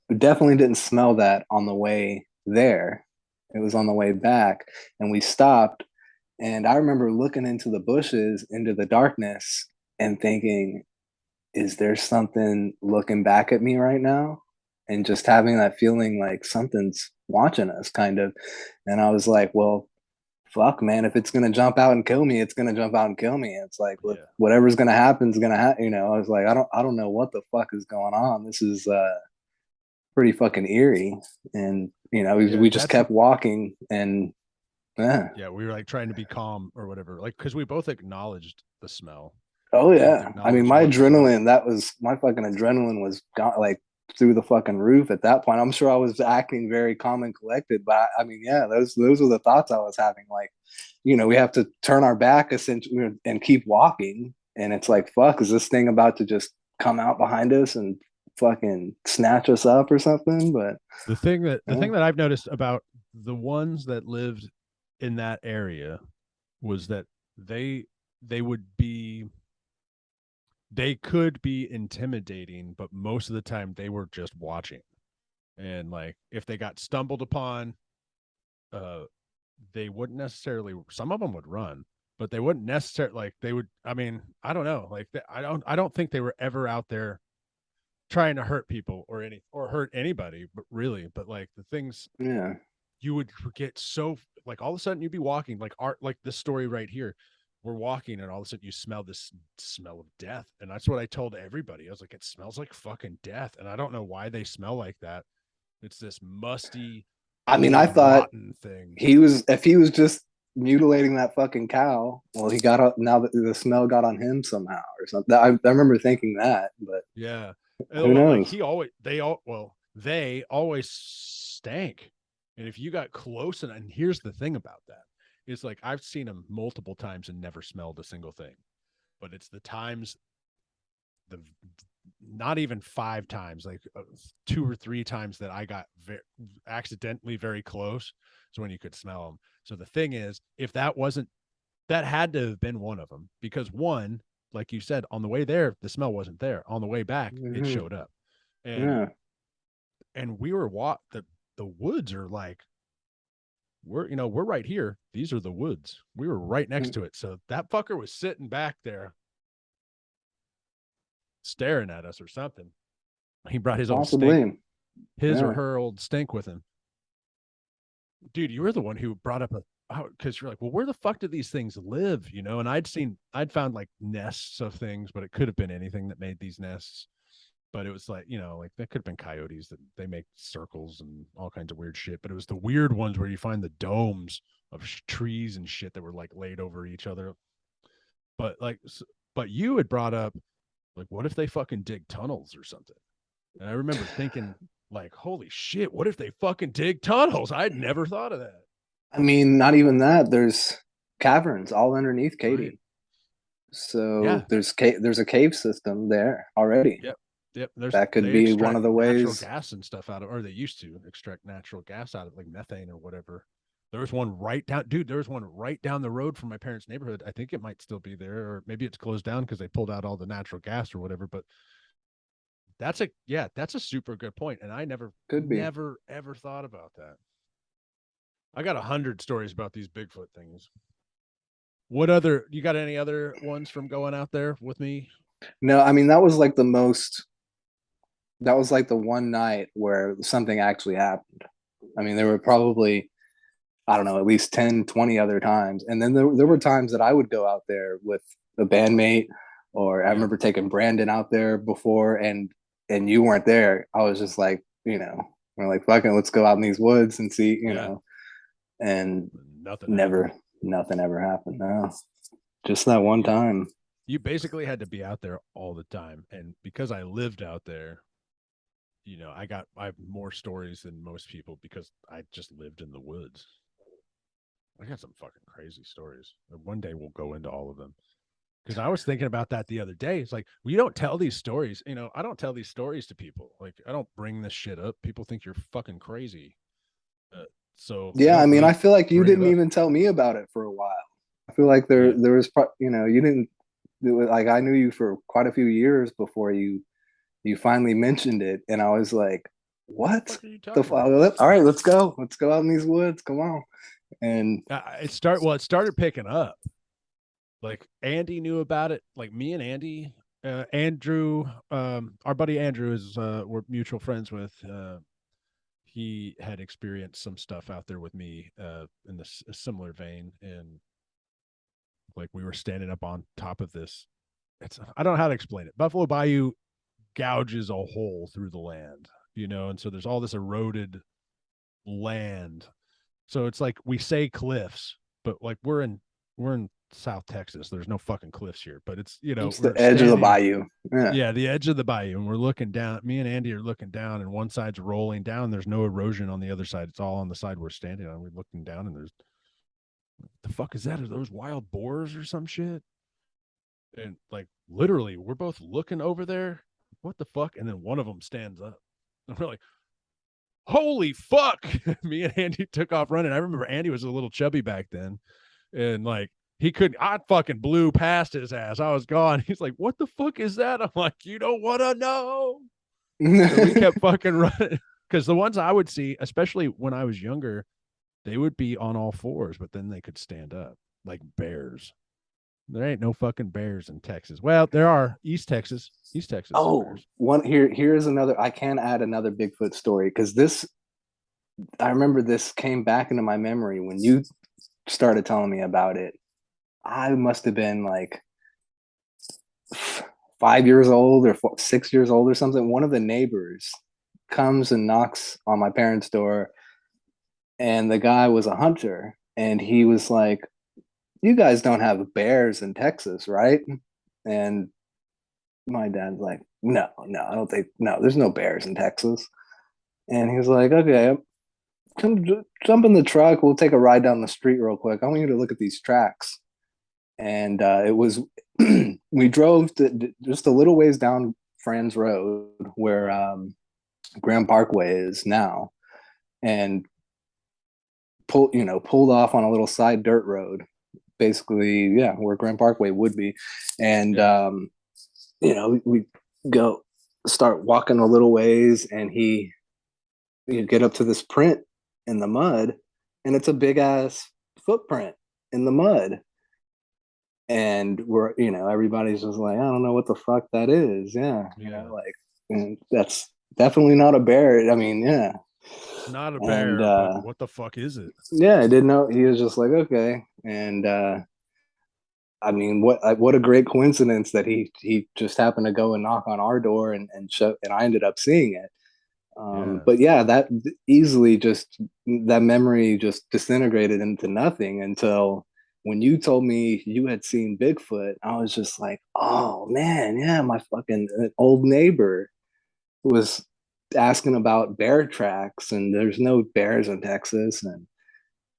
[SPEAKER 3] we definitely didn't smell that on the way there. It was on the way back, and we stopped. And I remember looking into the bushes, into the darkness, and thinking, is there something looking back at me right now? And just having that feeling like something's watching us, kind of. And I was like, well, fuck, man, if it's gonna jump out and kill me, it's gonna jump out and kill me. It's like
[SPEAKER 2] Yeah,
[SPEAKER 3] whatever's gonna happen is gonna happen. I was like, I don't know what the fuck is going on. This is pretty fucking eerie. And
[SPEAKER 2] yeah.
[SPEAKER 3] we just kept walking, and yeah.
[SPEAKER 2] Yeah, we were like trying to be calm or whatever, like because we both acknowledged the smell.
[SPEAKER 3] Oh
[SPEAKER 2] We both
[SPEAKER 3] yeah. I mean,
[SPEAKER 2] acknowledged
[SPEAKER 3] my
[SPEAKER 2] what we saw.
[SPEAKER 3] adrenaline, that was my fucking adrenaline was gone, like through the fucking roof at that point. I'm sure I was acting very calm and collected, but I mean, yeah, those were the thoughts I was having. Like, we have to turn our back essentially and keep walking. And it's like, fuck, is this thing about to just come out behind us and fucking snatch us up or something? But
[SPEAKER 2] The
[SPEAKER 3] yeah.
[SPEAKER 2] thing that I've noticed about the ones that lived in that area was that they they would be they could be intimidating, but most of the time they were just watching. And like if they got stumbled upon, uh they wouldn't necessarily, some of them would run, but they wouldn't necessarily, like they would, I mean, I don't know, like I don't think they were ever out there trying to hurt people or hurt anybody, but really, but like the things
[SPEAKER 3] Yeah.
[SPEAKER 2] you would get so, like all of a sudden you'd be walking like art, like this story right here, we're walking and all of a sudden you smell this smell of death, and that's what I told everybody. I was like, it smells like fucking death, and I don't know why they smell like that. It's this musty
[SPEAKER 3] I mean, I
[SPEAKER 2] old
[SPEAKER 3] thought
[SPEAKER 2] rotten thing.
[SPEAKER 3] if he was just mutilating that fucking cow, well, he got up now that the smell got on him somehow or something. I remember thinking that, but
[SPEAKER 2] Yeah.
[SPEAKER 3] who
[SPEAKER 2] Well, like
[SPEAKER 3] knows?
[SPEAKER 2] he always, they always stank. And if you got close, and here's the thing about that is like I've seen them multiple times and never smelled a single thing. But it's the times, the not even 5 times, like 2 or 3 times that I got accidentally very close. So when you could smell them. So the thing is, if that wasn't, that had to have been one of them, because one, like you said, on the way there, the smell wasn't there. On the way back, it showed up. And we were the woods are like, we're right here. These are the woods. We were right next to it. So that fucker was sitting back there staring at us or something. He brought his old stink, or her old stink with him. Dude, you were the one who brought up because you're like, well, where the fuck do these things live? And I'd found like nests of things, but it could have been anything that made these nests. But it was like, like that could have been coyotes, that they make circles and all kinds of weird shit. But it was the weird ones where you find the domes of trees and shit that were like laid over each other. But but you had brought up, like, what if they fucking dig tunnels or something? And I remember thinking, like, holy shit, what if they fucking dig tunnels? I'd never thought of that.
[SPEAKER 3] I mean, not even that. There's caverns all underneath Katy. Right. So yeah. There's a cave system there already.
[SPEAKER 2] Yep.
[SPEAKER 3] That could be one of the ways.
[SPEAKER 2] Natural gas and stuff out of, or they used to extract natural gas out of, like methane or whatever. There was one right down the road from my parents' neighborhood. I think it might still be there, or maybe it's closed down because they pulled out all the natural gas or whatever. But that's a super good point, and I never ever thought about that. I got 100 stories about these Bigfoot things. What other? You got any other ones from going out there with me?
[SPEAKER 3] No, I mean that was like the one night where something actually happened. I mean, there were probably, I don't know, at least 10, 20 other times. And then there were times that I would go out there with a bandmate, or I remember taking Brandon out there before, and you weren't there. I was just like, we're like, fucking, let's go out in these woods and see, you know, and nothing ever happened. No, just that one time.
[SPEAKER 2] You basically had to be out there all the time. And because I lived out there, I have more stories than most people because I just lived in the woods. I got some fucking crazy stories. And one day we'll go into all of them. Because I was thinking about that the other day. It's like, we don't tell these stories. I don't tell these stories to people. Like, I don't bring this shit up. People think you're fucking crazy. So
[SPEAKER 3] yeah, I mean, I feel like you didn't even tell me about it for a while. I feel like there was, you didn't. Like, I knew you for quite a few years before you finally mentioned it, and I was like, what the fuck? All right, let's go out in these woods, come on. And
[SPEAKER 2] it started picking up. Like, Andy knew about it. Like, me and Andy, Andrew, our buddy Andrew is we're mutual friends with. He had experienced some stuff out there with me in a similar vein, and like, we were standing up on top of this. I don't know how to explain it. Buffalo Bayou gouges a hole through the land, and so there's all this eroded land. So it's like, we say cliffs, but like, we're in South Texas. There's no fucking cliffs here, but it's,
[SPEAKER 3] it's the edge of the bayou.
[SPEAKER 2] Yeah, the edge of the bayou, and we're looking down. Me and Andy are looking down, and one side's rolling down. There's no erosion on the other side. It's all on the side we're standing on. We're looking down, and there's, the fuck is that? Are those wild boars or some shit? And like, literally, we're both looking over there. What the fuck? And then one of them stands up, and we're like, holy fuck. Me and Andy took off running. I remember Andy was a little chubby back then, and like, I fucking blew past his ass. I was gone. He's like, what the fuck is that? I'm like, you don't want to know. So we kept fucking running, because the ones I would see, especially when I was younger, they would be on all fours, but then they could stand up like bears. There ain't no fucking bears in Texas. Well, there are. East Texas.
[SPEAKER 3] Oh, here's another. I can add another Bigfoot story, because I remember this came back into my memory when you started telling me about it. I must have been like 5 years old or 6 years old or something. One of the neighbors comes and knocks on my parents' door, and the guy was a hunter, and he was like, you guys don't have bears in Texas, right? And my dad's like, no, I don't think, no, there's no bears in Texas. And he was like, okay, come jump in the truck. We'll take a ride down the street real quick. I want you to look at these tracks. And it was, we drove just a little ways down Franz Road, where Grand Parkway is now, and pulled off on a little side dirt road, basically, yeah, where Grand Parkway would be. And we go start walking a little ways, and you get up to this print in the mud, and it's a big ass footprint in the mud. And everybody's just like, I don't know what the fuck that is. Yeah. And that's definitely not a bear. I mean, yeah.
[SPEAKER 2] Not a bear, but what the fuck is it?
[SPEAKER 3] Yeah, I didn't know. He was just like, okay. And I mean, what a great coincidence that he just happened to go and knock on our door and show, and I ended up seeing it. But yeah, that easily just that memory just disintegrated into nothing until when you told me you had seen Bigfoot. I was just like, oh man, yeah, my fucking old neighbor was asking about bear tracks, and there's no bears in Texas,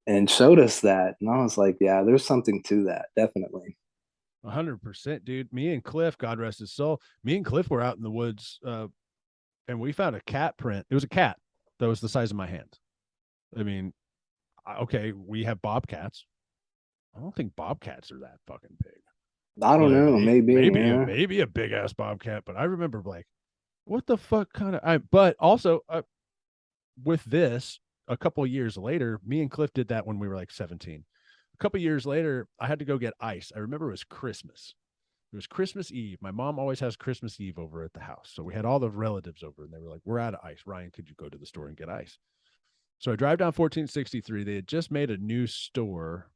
[SPEAKER 3] and showed us that, and I was like, yeah, there's something to that, definitely.
[SPEAKER 2] 100%, dude. Me and Cliff, God rest his soul, me and Cliff were out in the woods, and we found a cat print. It was a cat that was the size of my hand. I mean, okay, we have bobcats. I don't think bobcats are that fucking big.
[SPEAKER 3] I don't know,
[SPEAKER 2] maybe a big ass bobcat, but I remember like, what the fuck kind of? But also with this, a couple of years later, me and Cliff did that when we were like 17. A couple of years later, I had to go get ice. I remember it was Christmas. It was Christmas Eve. My mom always has Christmas Eve over at the house. So we had all the relatives over, and they were like, we're out of ice. Ryan, could you go to the store and get ice? So I drive down 1463. They had just made a new store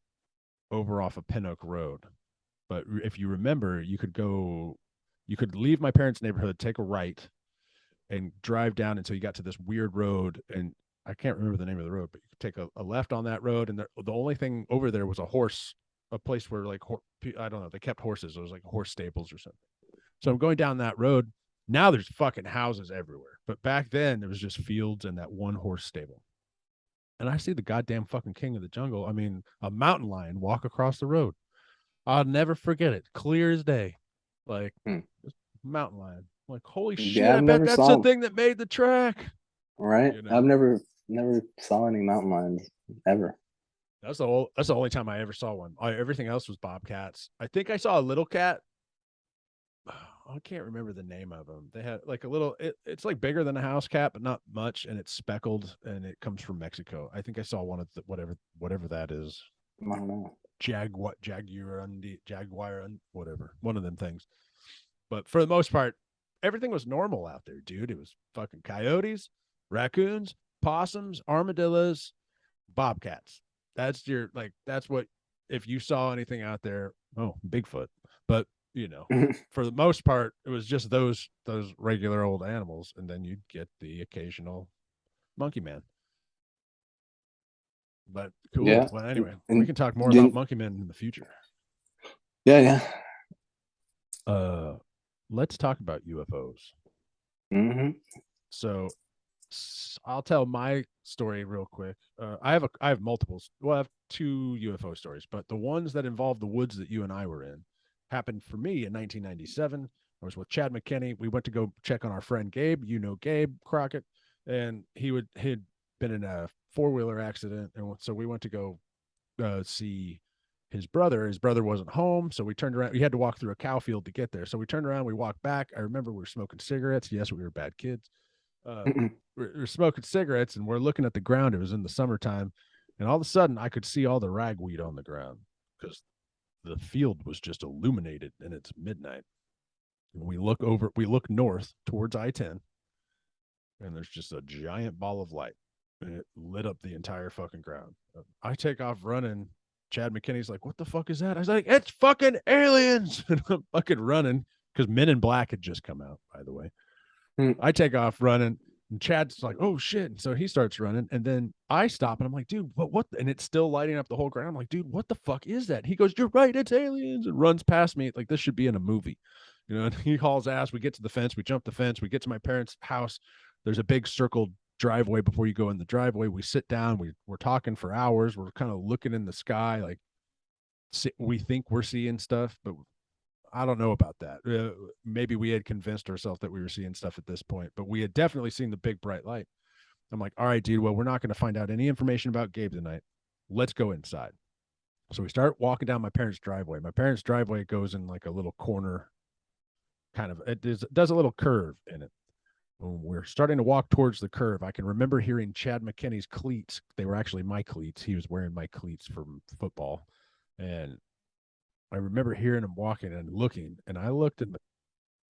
[SPEAKER 2] over off of Pinnock Road. But if you remember, you could leave my parents' neighborhood, take a right, and drive down until you got to this weird road. And I can't remember the name of the road, but you could take a left on that road. And the only thing over there was a place where like, I don't know, they kept horses. It was like horse stables or something. So I'm going down that road. Now there's fucking houses everywhere. But back then there was just fields and that one horse stable. And I see the goddamn fucking king of the jungle. I mean, a mountain lion walk across the road. I'll never forget it. Clear as day. Like, mountain lion. Like, holy shit, I bet that's the thing that made the track.
[SPEAKER 3] Right? I've never saw any mountain lions ever.
[SPEAKER 2] That's the only time I ever saw one. Everything else was bobcats. I think I saw a little cat. I can't remember the name of them. They had like a little. It's like bigger than a house cat, but not much, and it's speckled, and it comes from Mexico. I think I saw one of the, whatever that is.
[SPEAKER 3] I don't know.
[SPEAKER 2] Jaguar, whatever. One of them things. But for the most part, everything was normal out there, dude. It was fucking coyotes, raccoons, possums, armadillos, bobcats. That's what, if you saw anything out there, Bigfoot. But, for the most part, it was just those regular old animals. And then you'd get the occasional monkey man. But cool. Yeah. Well, anyway, we can talk more about monkey men in the future.
[SPEAKER 3] Yeah.
[SPEAKER 2] Let's talk about UFOs.
[SPEAKER 3] Mm-hmm.
[SPEAKER 2] So I'll tell my story real quick. I have multiples. Well, I have 2 UFO stories, but the ones that involve the woods that you and I were in happened for me in 1997. I was with Chad McKinney. We went to go check on our friend Gabe. Gabe Crockett, and he'd been in a 4-wheeler accident, and so we went to go see his brother. His brother wasn't home, so we turned around. We had to walk through a cow field to get there. So we turned around, we walked back. I remember we were smoking cigarettes. Yes, we were bad kids. We're smoking cigarettes, and we're looking at the ground. It was in the summertime, and all of a sudden I could see all the ragweed on the ground because the field was just illuminated, and it's midnight. And we look north towards I-10, and there's just a giant ball of light, and it lit up the entire fucking ground. I take off running. Chad McKinney's like, what the fuck is that? I was like, it's fucking aliens. And I'm fucking running because Men in Black had just come out, by the way. I take off running, and Chad's like, oh shit. And so he starts running, and then I stop, and I'm like, dude, what? And it's still lighting up the whole ground. I'm like, dude, what the fuck is that? He goes, you're right, it's aliens, and runs past me. Like, this should be in a movie. And he hauls ass. We get to the fence. We jump the fence. We get to my parents' house. There's a big circled driveway before you go in the driveway. We sit down. We're talking for hours. We're kind of looking in the sky, like we think we're seeing stuff, but I don't know about that. Maybe we had convinced ourselves that we were seeing stuff at this point, but we had definitely seen the big bright light. I'm like, all right, dude, well, we're not going to find out any information about Gabe tonight. Let's go inside. So we start walking down my parents' driveway. My parents' driveway goes in like a little corner, kind of, does a little curve in it. When we're starting to walk towards the curve, I can remember hearing Chad McKinney's cleats. They were actually my cleats. He was wearing my cleats from football. And I remember hearing him walking and looking, and I looked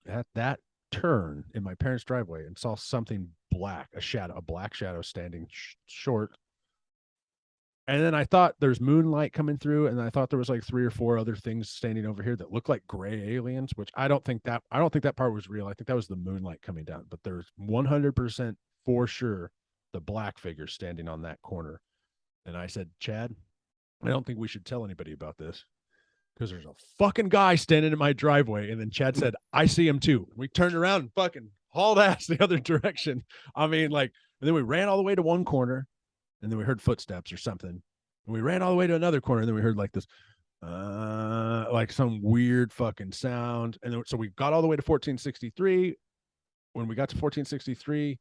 [SPEAKER 2] at that turn in my parents' driveway and saw something black, a black shadow standing short. And then I thought there's moonlight coming through, and I thought there was like 3 or 4 other things standing over here that looked like gray aliens, which I don't think that part was real. I think that was the moonlight coming down. But there's 100% for sure the black figure standing on that corner. And I said, Chad, I don't think we should tell anybody about this because there's a fucking guy standing in my driveway. And then Chad said, I see him too. We turned around and fucking hauled ass the other direction. I mean, like, and then we ran all the way to one corner, and then we heard footsteps or something. And we ran all the way to another corner, and then we heard like this, like some weird fucking sound. And then, so we got all the way to 1463. When we got to 1463,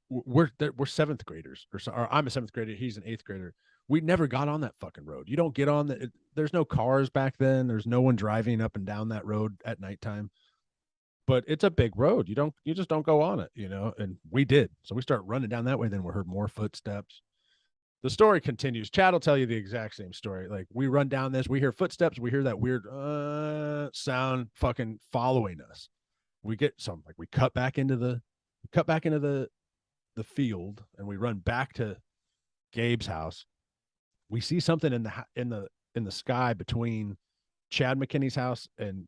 [SPEAKER 2] we're 7th graders, or I'm a 7th grader. He's an 8th grader. We never got on that fucking road. You don't get on there's no cars back then. There's no one driving up and down that road at nighttime. But it's a big road. You just don't go on it, and we did. So we start running down that way. Then we heard more footsteps. The story continues. Chad will tell you the exact same story. Like, we run down this, we hear footsteps, we hear that weird sound fucking following us. We get some, like, we cut back into the field, and we run back to Gabe's house. We see something in the sky between Chad McKinney's house and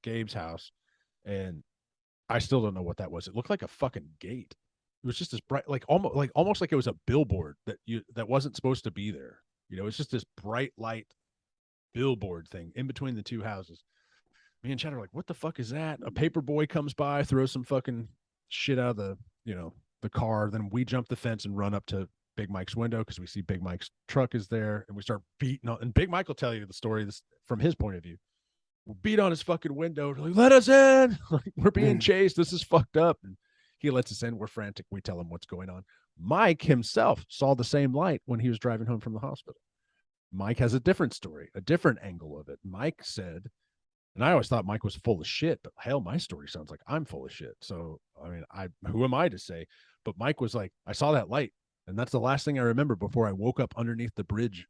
[SPEAKER 2] Gabe's house, and I still don't know what that was. It looked like a fucking gate. It was just this bright, like almost like it was a billboard that wasn't supposed to be there. It's just this bright light billboard thing in between the two houses. Me and Chad are like, what the fuck is that? A paper boy comes by, throws some fucking shit out of the car. Then we jump the fence and run up to Big Mike's window because we see Big Mike's truck is there, and we start beating on. And Big Mike will tell you the story from his point of view. We beat on his fucking window, like, let us in. We're being chased. This is fucked up. And he lets us in. We're frantic. We tell him what's going on. Mike himself saw the same light when he was driving home from the hospital. Mike has a different story, a different angle of it. Mike said, and I always thought Mike was full of shit, but hell, my story sounds like I'm full of shit. So, I mean, who am I to say? But Mike was like, I saw that light, and that's the last thing I remember before I woke up underneath the bridge,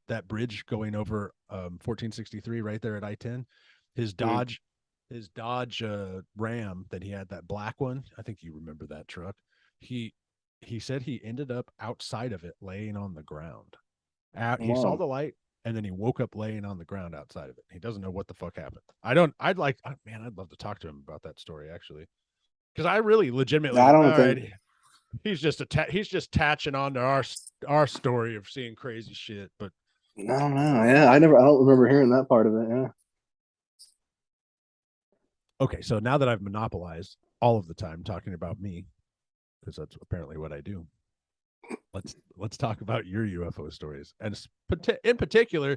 [SPEAKER 2] that bridge going over 1463 right there at I-10. His Dodge Ram that he had, that black one. I think you remember that truck. He said he ended up outside of it, laying on the ground. He saw the light, and then he woke up laying on the ground outside of it. He doesn't know what the fuck happened. I'd love to talk to him about that story, actually, because I really legitimately,
[SPEAKER 3] I don't think
[SPEAKER 2] he's just attaching on to our story of seeing crazy shit. But
[SPEAKER 3] I don't know. Yeah, I don't remember hearing that part of it. Yeah.
[SPEAKER 2] Okay, so now that I've monopolized all of the time talking about me, because that's apparently what I do, let's talk about your UFO stories. And in particular,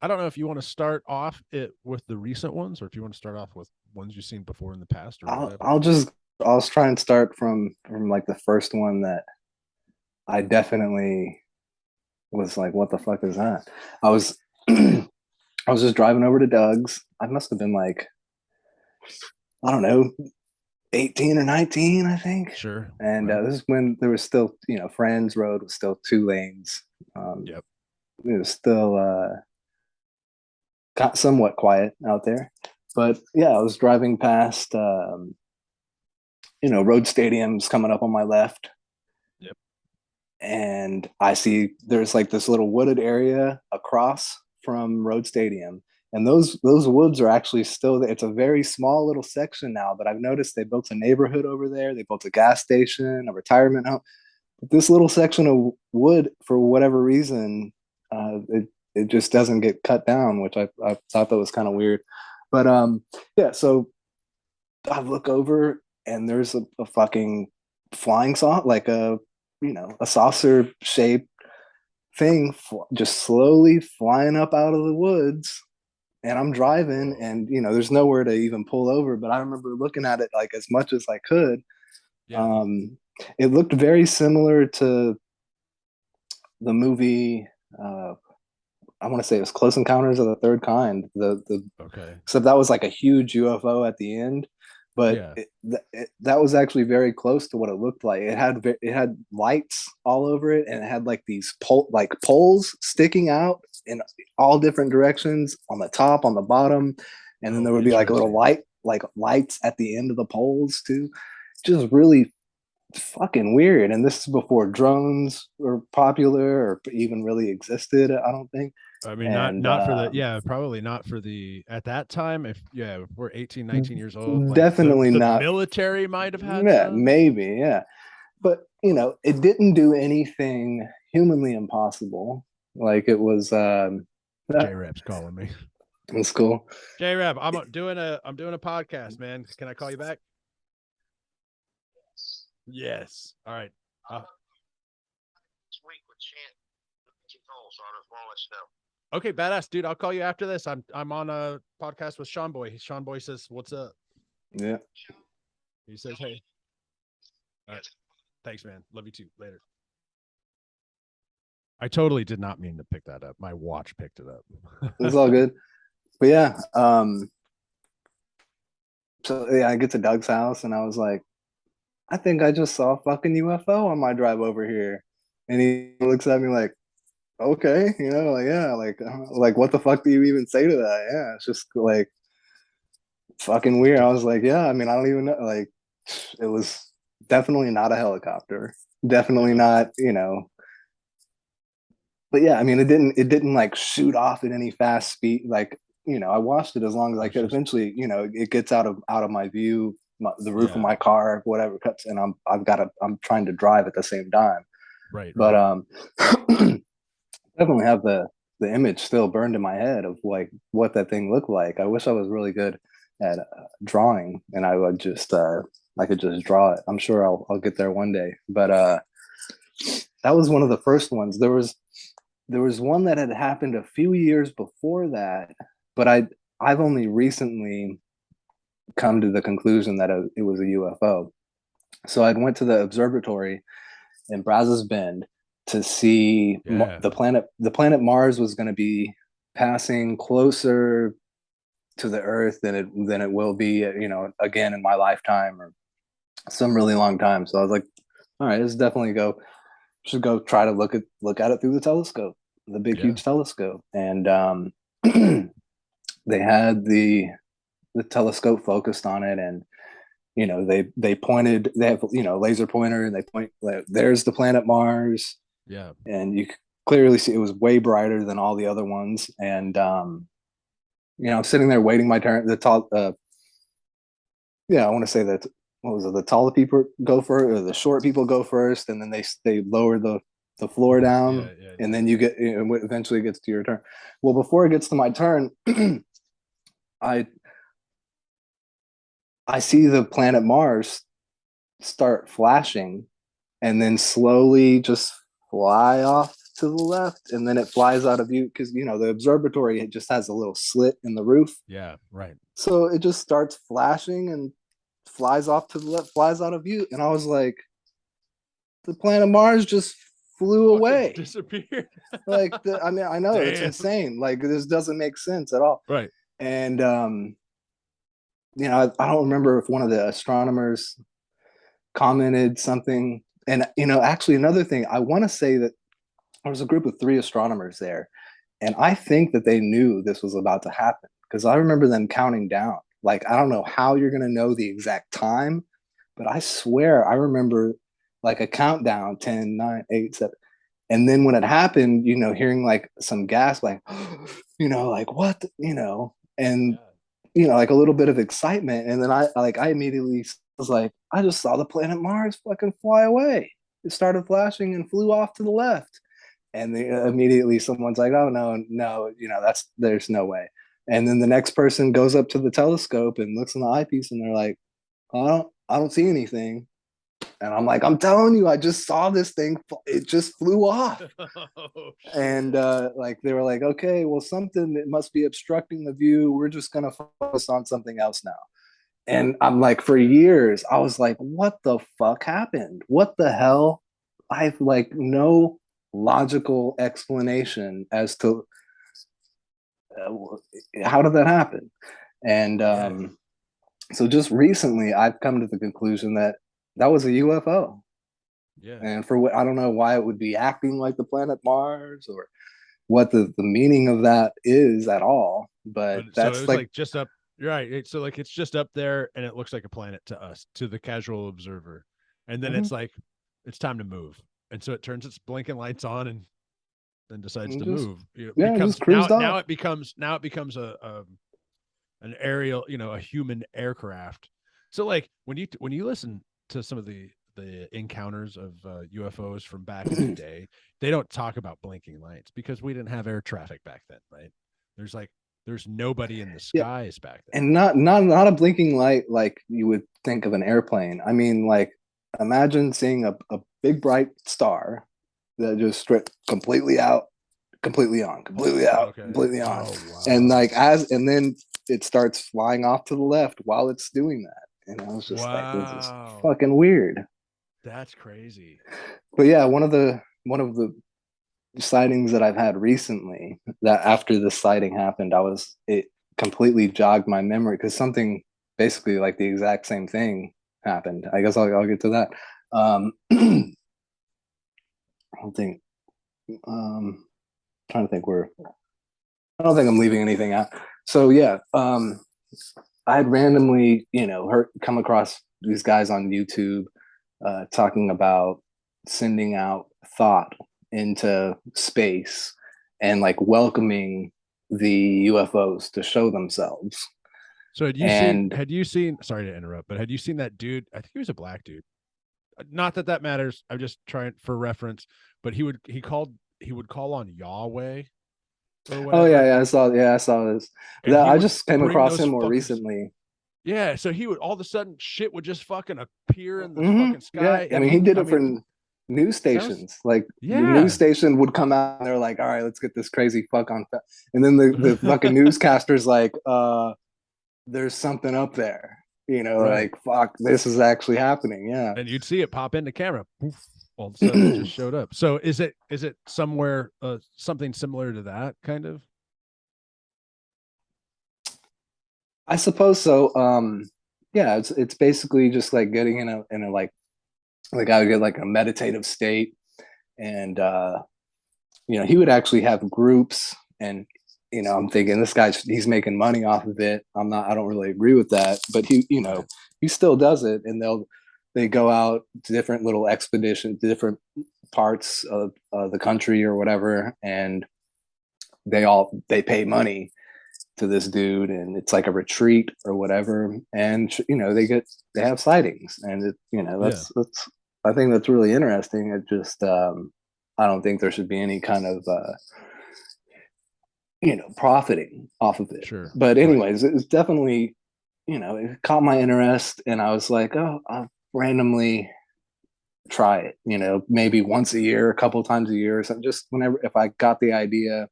[SPEAKER 2] I don't know if you want to start off with the recent ones, or if you want to start off with ones you've seen before in the past, or whatever.
[SPEAKER 3] I'll try and start from like the first one that I definitely was like, what the fuck is that? I was I was just driving over to Doug's. I must have been like, I don't know, 18 or 19, I think.
[SPEAKER 2] Sure.
[SPEAKER 3] And this is when there was still, Friends Road was still 2 lanes.
[SPEAKER 2] Yep.
[SPEAKER 3] It was still got somewhat quiet out there. But yeah, I was driving past, Road Stadium's coming up on my left.
[SPEAKER 2] Yep.
[SPEAKER 3] And I see there's like this little wooded area across from Road Stadium. And those woods are actually still there. It's a very small little section now, but I've noticed they built a neighborhood over there. They built a gas station, a retirement home. But this little section of wood, for whatever reason, it just doesn't get cut down, which I thought that was kind of weird. But yeah, so I look over and there's a fucking flying saucer, like a saucer shaped thing, just slowly flying up out of the woods. and I'm driving, and there's nowhere to even pull over. But I remember looking at it like as much as I could.
[SPEAKER 2] Yeah.
[SPEAKER 3] It looked very similar to the movie. I want to say it was Close Encounters of the Third Kind. The
[SPEAKER 2] Okay.
[SPEAKER 3] Except that was like a huge UFO at the end, but
[SPEAKER 2] Yeah.
[SPEAKER 3] that was actually very close to what it looked like. It had lights all over it, and it had like these poles sticking out in all different directions on the top, on the bottom, and then
[SPEAKER 2] Oh,
[SPEAKER 3] there would be like a little
[SPEAKER 2] interesting.
[SPEAKER 3] lights at the end of the poles too. Just really fucking weird. And this is before drones were popular or even really existed, I don't think.
[SPEAKER 2] I mean, not
[SPEAKER 3] And
[SPEAKER 2] not for the probably not for the at that time. If we're 18, 19 years old, like
[SPEAKER 3] definitely
[SPEAKER 2] the
[SPEAKER 3] not.
[SPEAKER 2] military might have had
[SPEAKER 3] Yeah,
[SPEAKER 2] some.
[SPEAKER 3] maybe, yeah. But it didn't do anything humanly impossible. Like it was
[SPEAKER 2] J Rep's calling me.
[SPEAKER 3] it's cool.
[SPEAKER 2] J Rep, I'm doing a podcast, man. Can I call you back? Yes. All right. Uh, okay, badass, dude. I'll call you after this. I'm on a podcast with Sean Boy. Sean Boy says, "What's up?"
[SPEAKER 3] Yeah.
[SPEAKER 2] He says, "Hey." All right. Thanks, man. Love you too. Later. I totally did not mean to pick that up. My watch picked it
[SPEAKER 3] It's
[SPEAKER 2] up.
[SPEAKER 3] all good. But yeah, so yeah, I get to Doug's house and I was like, I think I just saw a fucking UFO on my drive over here. And he looks at me like, okay, like yeah, like what the fuck do you even say to that? Yeah, it's just like fucking weird. I was like, yeah, I mean, I don't even know. Like, it was definitely not a helicopter. Definitely
[SPEAKER 2] Yeah.
[SPEAKER 3] not, But yeah, I mean, it didn't like shoot off at any fast speed. Like, I watched it as long as I
[SPEAKER 2] It's
[SPEAKER 3] could.
[SPEAKER 2] just
[SPEAKER 3] Eventually, it gets out of my view, the roof of
[SPEAKER 2] yeah.
[SPEAKER 3] my car, whatever cuts, and I'm trying to drive at the same time.
[SPEAKER 2] Right.
[SPEAKER 3] But
[SPEAKER 2] Right.
[SPEAKER 3] definitely have the image still burned in my head of like what that thing looked like. I wish I was really good at drawing, and I could just draw it. I'm sure I'll get there one day. But that was one of the first ones. There was one that had happened a few years before that, but I've only recently come to the conclusion that it was a UFO. So I went to the observatory in Brazos Bend to see
[SPEAKER 2] Yeah.
[SPEAKER 3] the planet. The planet Mars was going to be passing closer to the Earth than it will be, again in my lifetime or some really long time. So I was like, all right, let's definitely should go try to look at it through the telescope, the big
[SPEAKER 2] Yeah.
[SPEAKER 3] huge telescope. And they had the telescope focused on it, and they have laser pointer, and they point, like, there's the planet Mars,
[SPEAKER 2] Yeah.
[SPEAKER 3] and you could clearly see it was way brighter than all the other ones. And I'm sitting there waiting my turn. I want to say that, what was it, the taller people go first, or the short people go first, and then they lower the floor
[SPEAKER 2] Yeah.
[SPEAKER 3] down,
[SPEAKER 2] Yeah.
[SPEAKER 3] and then eventually gets to your turn. Well, before it gets to my turn, I I see the planet Mars start flashing, and then slowly just fly off to the left, and then it flies out of view because the observatory, it just has a little slit in the roof,
[SPEAKER 2] Yeah. Right.
[SPEAKER 3] so it just starts flashing and flies off to the left, flies out of view, and I was like, the planet Mars just flew
[SPEAKER 2] Fucking
[SPEAKER 3] away.
[SPEAKER 2] disappeared.
[SPEAKER 3] I mean, I know it's
[SPEAKER 2] Damn.
[SPEAKER 3] insane. Like, this doesn't make sense at all.
[SPEAKER 2] Right.
[SPEAKER 3] And I don't remember if one of the astronomers commented something. And actually, another thing, I want to say that there was a group of three astronomers there, and I think that they knew this was about to happen because I remember them counting down. Like, I don't know how you're going to know the exact time, but I swear I remember like a countdown: 10, 9, 8, 7. And then when it happened, hearing like some gas, like, like what, and
[SPEAKER 2] Yeah.
[SPEAKER 3] like a little bit of excitement. And then I immediately was like, I just saw the planet Mars fucking fly away. It started flashing and flew off to the left. And immediately someone's like, oh no, no, there's no way. And then the next person goes up to the telescope and looks in the eyepiece, and they're like, I don't see anything. And I'm like, I'm telling you, I just saw this thing. It just flew off.
[SPEAKER 2] Oh, shit.
[SPEAKER 3] And like they were like, okay, well, something it must be obstructing the view. We're just gonna focus on something else now. And I'm like, for years, I was like, what the fuck happened? What the hell? I've like no logical explanation as to how did that happen. And so just recently, I've come to the conclusion that that was a UFO.
[SPEAKER 2] Yeah.
[SPEAKER 3] And for what I don't know why it would be acting like the planet Mars or what the meaning of that is at all. But
[SPEAKER 2] So it
[SPEAKER 3] that's
[SPEAKER 2] was
[SPEAKER 3] like,
[SPEAKER 2] like just up. You're right. So like it's just up there, and it looks like a planet to us, to the casual observer, and then
[SPEAKER 3] mhm,
[SPEAKER 2] it's like it's time to move, and so it turns its blinking lights on and then decides to
[SPEAKER 3] just
[SPEAKER 2] move. It
[SPEAKER 3] yeah,
[SPEAKER 2] becomes
[SPEAKER 3] just cruised off.
[SPEAKER 2] it becomes a an aerial, a human aircraft. So like when you listen to some of the encounters of UFOs from back in the day, they don't talk about blinking lights because we didn't have air traffic back then, right? There's like there's nobody in the
[SPEAKER 3] Yeah,
[SPEAKER 2] skies back then.
[SPEAKER 3] and not a blinking light like you would think of an airplane. I mean, like imagine seeing a big bright star that just stripped completely out, completely on, completely out,
[SPEAKER 2] Okay.
[SPEAKER 3] completely on,
[SPEAKER 2] Oh
[SPEAKER 3] and
[SPEAKER 2] wow.
[SPEAKER 3] like and then it starts flying off to the left while it's doing that. And I was just like, this is
[SPEAKER 2] Wow.
[SPEAKER 3] fucking weird.
[SPEAKER 2] That's crazy.
[SPEAKER 3] But yeah, one of the sightings that I've had recently, that after this sighting happened, it completely jogged my memory because something basically like the exact same thing happened. I guess I'll get to that. I don't think trying to think where I don't think I'm leaving anything out. So yeah, I had randomly, come across these guys on YouTube talking about sending out thought into space and like welcoming the UFOs to show themselves.
[SPEAKER 2] So
[SPEAKER 3] And
[SPEAKER 2] had you seen, sorry to interrupt, but had you seen that dude? I think he was a black dude. Not that that matters. I'm just trying for reference, but he would call on Yahweh or
[SPEAKER 3] oh
[SPEAKER 2] whatever,
[SPEAKER 3] yeah, I saw this.
[SPEAKER 2] and
[SPEAKER 3] That
[SPEAKER 2] he
[SPEAKER 3] I
[SPEAKER 2] would
[SPEAKER 3] just came
[SPEAKER 2] bring
[SPEAKER 3] across
[SPEAKER 2] those
[SPEAKER 3] him more
[SPEAKER 2] fuckers.
[SPEAKER 3] recently.
[SPEAKER 2] Yeah, so he would all of a sudden shit would just fucking appear in the
[SPEAKER 3] Hmm.
[SPEAKER 2] fucking
[SPEAKER 3] Yeah,
[SPEAKER 2] sky,
[SPEAKER 3] I
[SPEAKER 2] and
[SPEAKER 3] mean, he did
[SPEAKER 2] I
[SPEAKER 3] it for
[SPEAKER 2] mean
[SPEAKER 3] news
[SPEAKER 2] that was
[SPEAKER 3] stations. Like the news
[SPEAKER 2] yeah.
[SPEAKER 3] station would come out and they're like, "All right, let's get this crazy fuck on," and then the fucking newscasters like, there's something up there.
[SPEAKER 2] Right,
[SPEAKER 3] Like fuck, this is actually happening. Yeah.
[SPEAKER 2] and you'd see it pop into camera. Poof, all of a sudden, it just showed up. So is it somewhere something similar to that kind of?
[SPEAKER 3] I suppose so. Yeah, it's basically just like getting in a like I would get like a meditative state, and he would actually have groups, and I'm thinking this guy's he's making money off of it. I don't really agree with that, but
[SPEAKER 2] Right.
[SPEAKER 3] he still does it, and they go out to different little expeditions, different parts of the country or whatever, and they pay money to this dude, and it's like a retreat or whatever, and they have sightings, and
[SPEAKER 2] Yeah.
[SPEAKER 3] that's I think that's really interesting. It just I don't think there should be any kind of profiting off of it.
[SPEAKER 2] Sure.
[SPEAKER 3] But
[SPEAKER 2] Right.
[SPEAKER 3] anyways, it's definitely, it caught my interest, and I was like, oh, I'll randomly try it, maybe once a year, a couple times a year or something, just whenever, if I got the idea,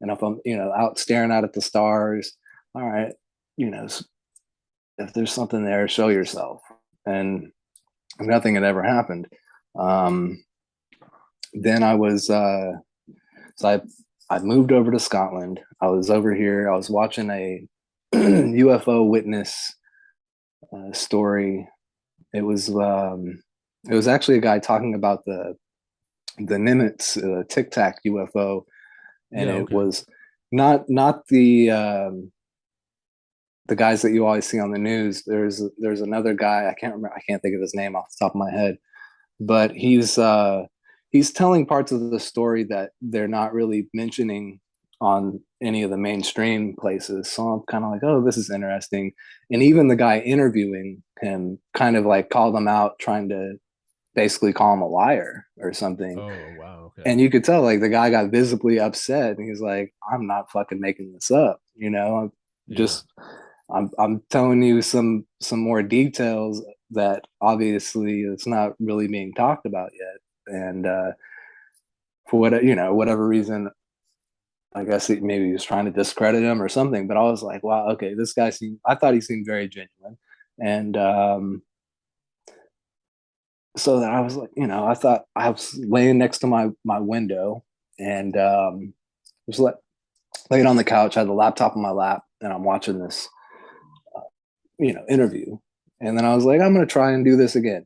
[SPEAKER 3] and if I'm, out staring out at the stars, all right, if there's something there, show yourself. And nothing had ever happened. Um, then so I moved over to Scotland. I was over here. I was watching a UFO witness story. It was it was actually a guy talking about the Nimitz Tic Tac UFO, and
[SPEAKER 2] Yeah.
[SPEAKER 3] it
[SPEAKER 2] Okay.
[SPEAKER 3] was not the guys that you always see on the news. There's another guy, I can't remember, I can't think of his name off the top of my head, but he's telling parts of the story that they're not really mentioning on any of the mainstream places. So I'm kind of like, oh, this is interesting. And even the guy interviewing him kind of like called him out, trying to basically call him a liar or something.
[SPEAKER 2] Oh wow. Okay.
[SPEAKER 3] And you could tell like the guy got visibly upset, and he's like, I'm not fucking making this up,
[SPEAKER 2] Yeah.
[SPEAKER 3] just I'm telling you some more details that obviously it's not really being talked about yet. And for whatever reason, I guess maybe he was trying to discredit him or something. But I was like, wow, okay, this guy I thought he seemed very genuine. And so that I was like, I thought I was laying next to my window and was laid on the couch, had the laptop on my lap, and I'm watching this, interview. And then I was like, I'm going to try and do this again.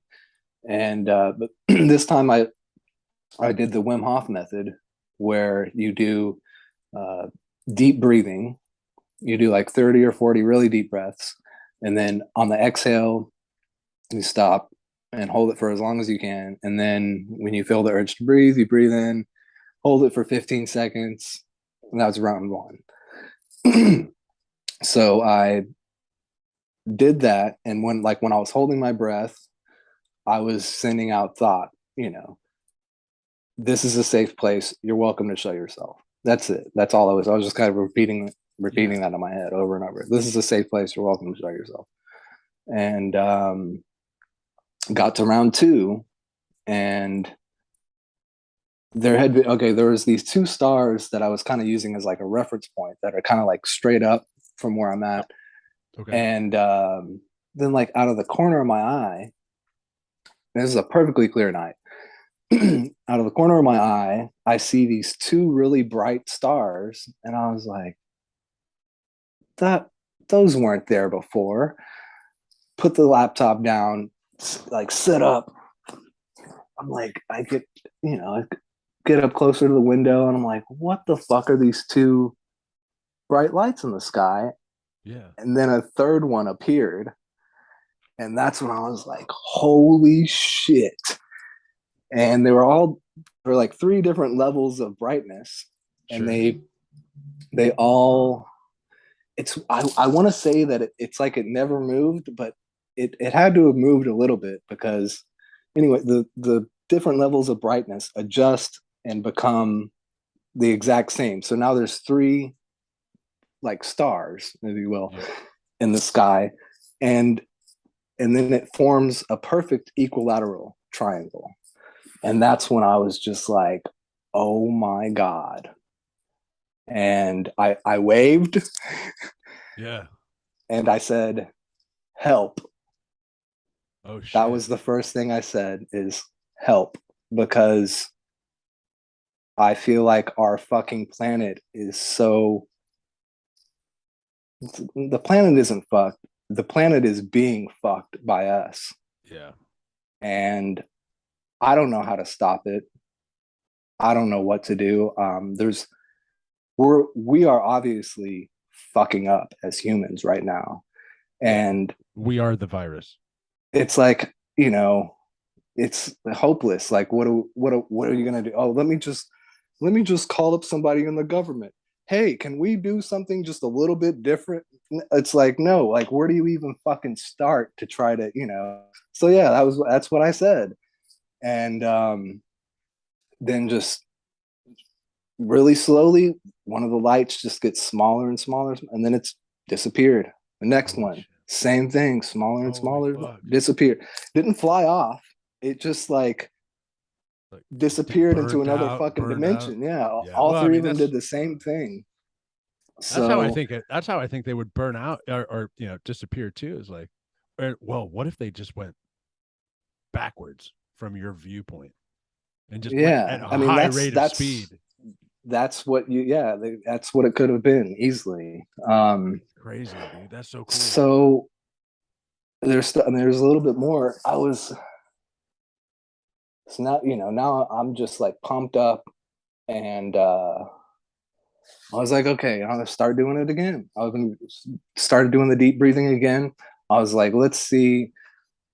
[SPEAKER 3] And but this time I did the Wim Hof method, where you do uh, deep breathing. You do like 30 or 40 really deep breaths, and then on the exhale, you stop and hold it for as long as you can. And then when you feel the urge to breathe, you breathe in, hold it for 15 seconds. And that was round one. So I did that. And when I was holding my breath, I was sending out thought, this is a safe place. You're welcome to show yourself. That's it. That's all I was just kind of repeating that in my head over and over. This is a safe place. You're welcome to show yourself. And got to round two, and there was these two stars that I was kind of using as like a reference point that are kind of like straight up from where I'm at.
[SPEAKER 2] Okay.
[SPEAKER 3] And then like out of the corner of my eye, this is a perfectly clear night. Out of the corner of my eye, I see these two really bright stars, and I was like, that those weren't there before. Put the laptop down, like sit up. I'm like, I get up closer to the window, and I'm like, what the fuck are these two bright lights in the sky?
[SPEAKER 2] Yeah.
[SPEAKER 3] And then a third one appeared, and that's when I was like, holy shit. And there were like three different levels of brightness, and
[SPEAKER 2] Sure.
[SPEAKER 3] they all, I want to say that it's like it never moved, but it had to have moved a little bit, because anyway, the different levels of brightness adjust and become the exact same. So now there's three like stars, if you will,
[SPEAKER 2] Yeah.
[SPEAKER 3] in the sky, and then it forms a perfect equilateral triangle. And that's when I was just like, oh my God. And I waved
[SPEAKER 2] Yeah.
[SPEAKER 3] and I said, help.
[SPEAKER 2] Oh shit.
[SPEAKER 3] That was the first thing I said, is help, because I feel like our fucking planet is so, the planet isn't fucked. The planet is being fucked by us.
[SPEAKER 2] Yeah.
[SPEAKER 3] And I don't know how to stop it. I don't know what to do. We are obviously fucking up as humans right now. And
[SPEAKER 2] We are the virus.
[SPEAKER 3] it's like, it's hopeless. Like, what are you gonna do? Oh, let me just call up somebody in the government. Hey, can we do something just a little bit different? It's like, no, like, where do you even fucking start to try to, So yeah, that's what I said. And then just really slowly, one of the lights just gets smaller and smaller, and then it's disappeared. The next
[SPEAKER 2] Holy
[SPEAKER 3] one,
[SPEAKER 2] shit.
[SPEAKER 3] same thing, smaller and
[SPEAKER 2] Holy
[SPEAKER 3] smaller,
[SPEAKER 2] fuck.
[SPEAKER 3] disappeared. Didn't fly off. It just like
[SPEAKER 2] Like
[SPEAKER 3] disappeared into another fucking
[SPEAKER 2] burned out.
[SPEAKER 3] dimension. Yeah,
[SPEAKER 2] Yeah.
[SPEAKER 3] all
[SPEAKER 2] Well, I
[SPEAKER 3] three
[SPEAKER 2] mean,
[SPEAKER 3] of them did the same thing.
[SPEAKER 2] that's how I
[SPEAKER 3] So
[SPEAKER 2] think that's how I think they would burn out or disappear too. Is like, well, what if they just went backwards from your viewpoint and just went at
[SPEAKER 3] yeah,
[SPEAKER 2] a
[SPEAKER 3] I mean
[SPEAKER 2] high rate of speed?
[SPEAKER 3] that's what that's what it could have been easily.
[SPEAKER 2] Crazy, dude. That's so cool.
[SPEAKER 3] So there's a little bit more. So now I'm just like pumped up, and I was like, okay, I'm gonna start doing it again. I was gonna started doing the deep breathing again. I was like, let's see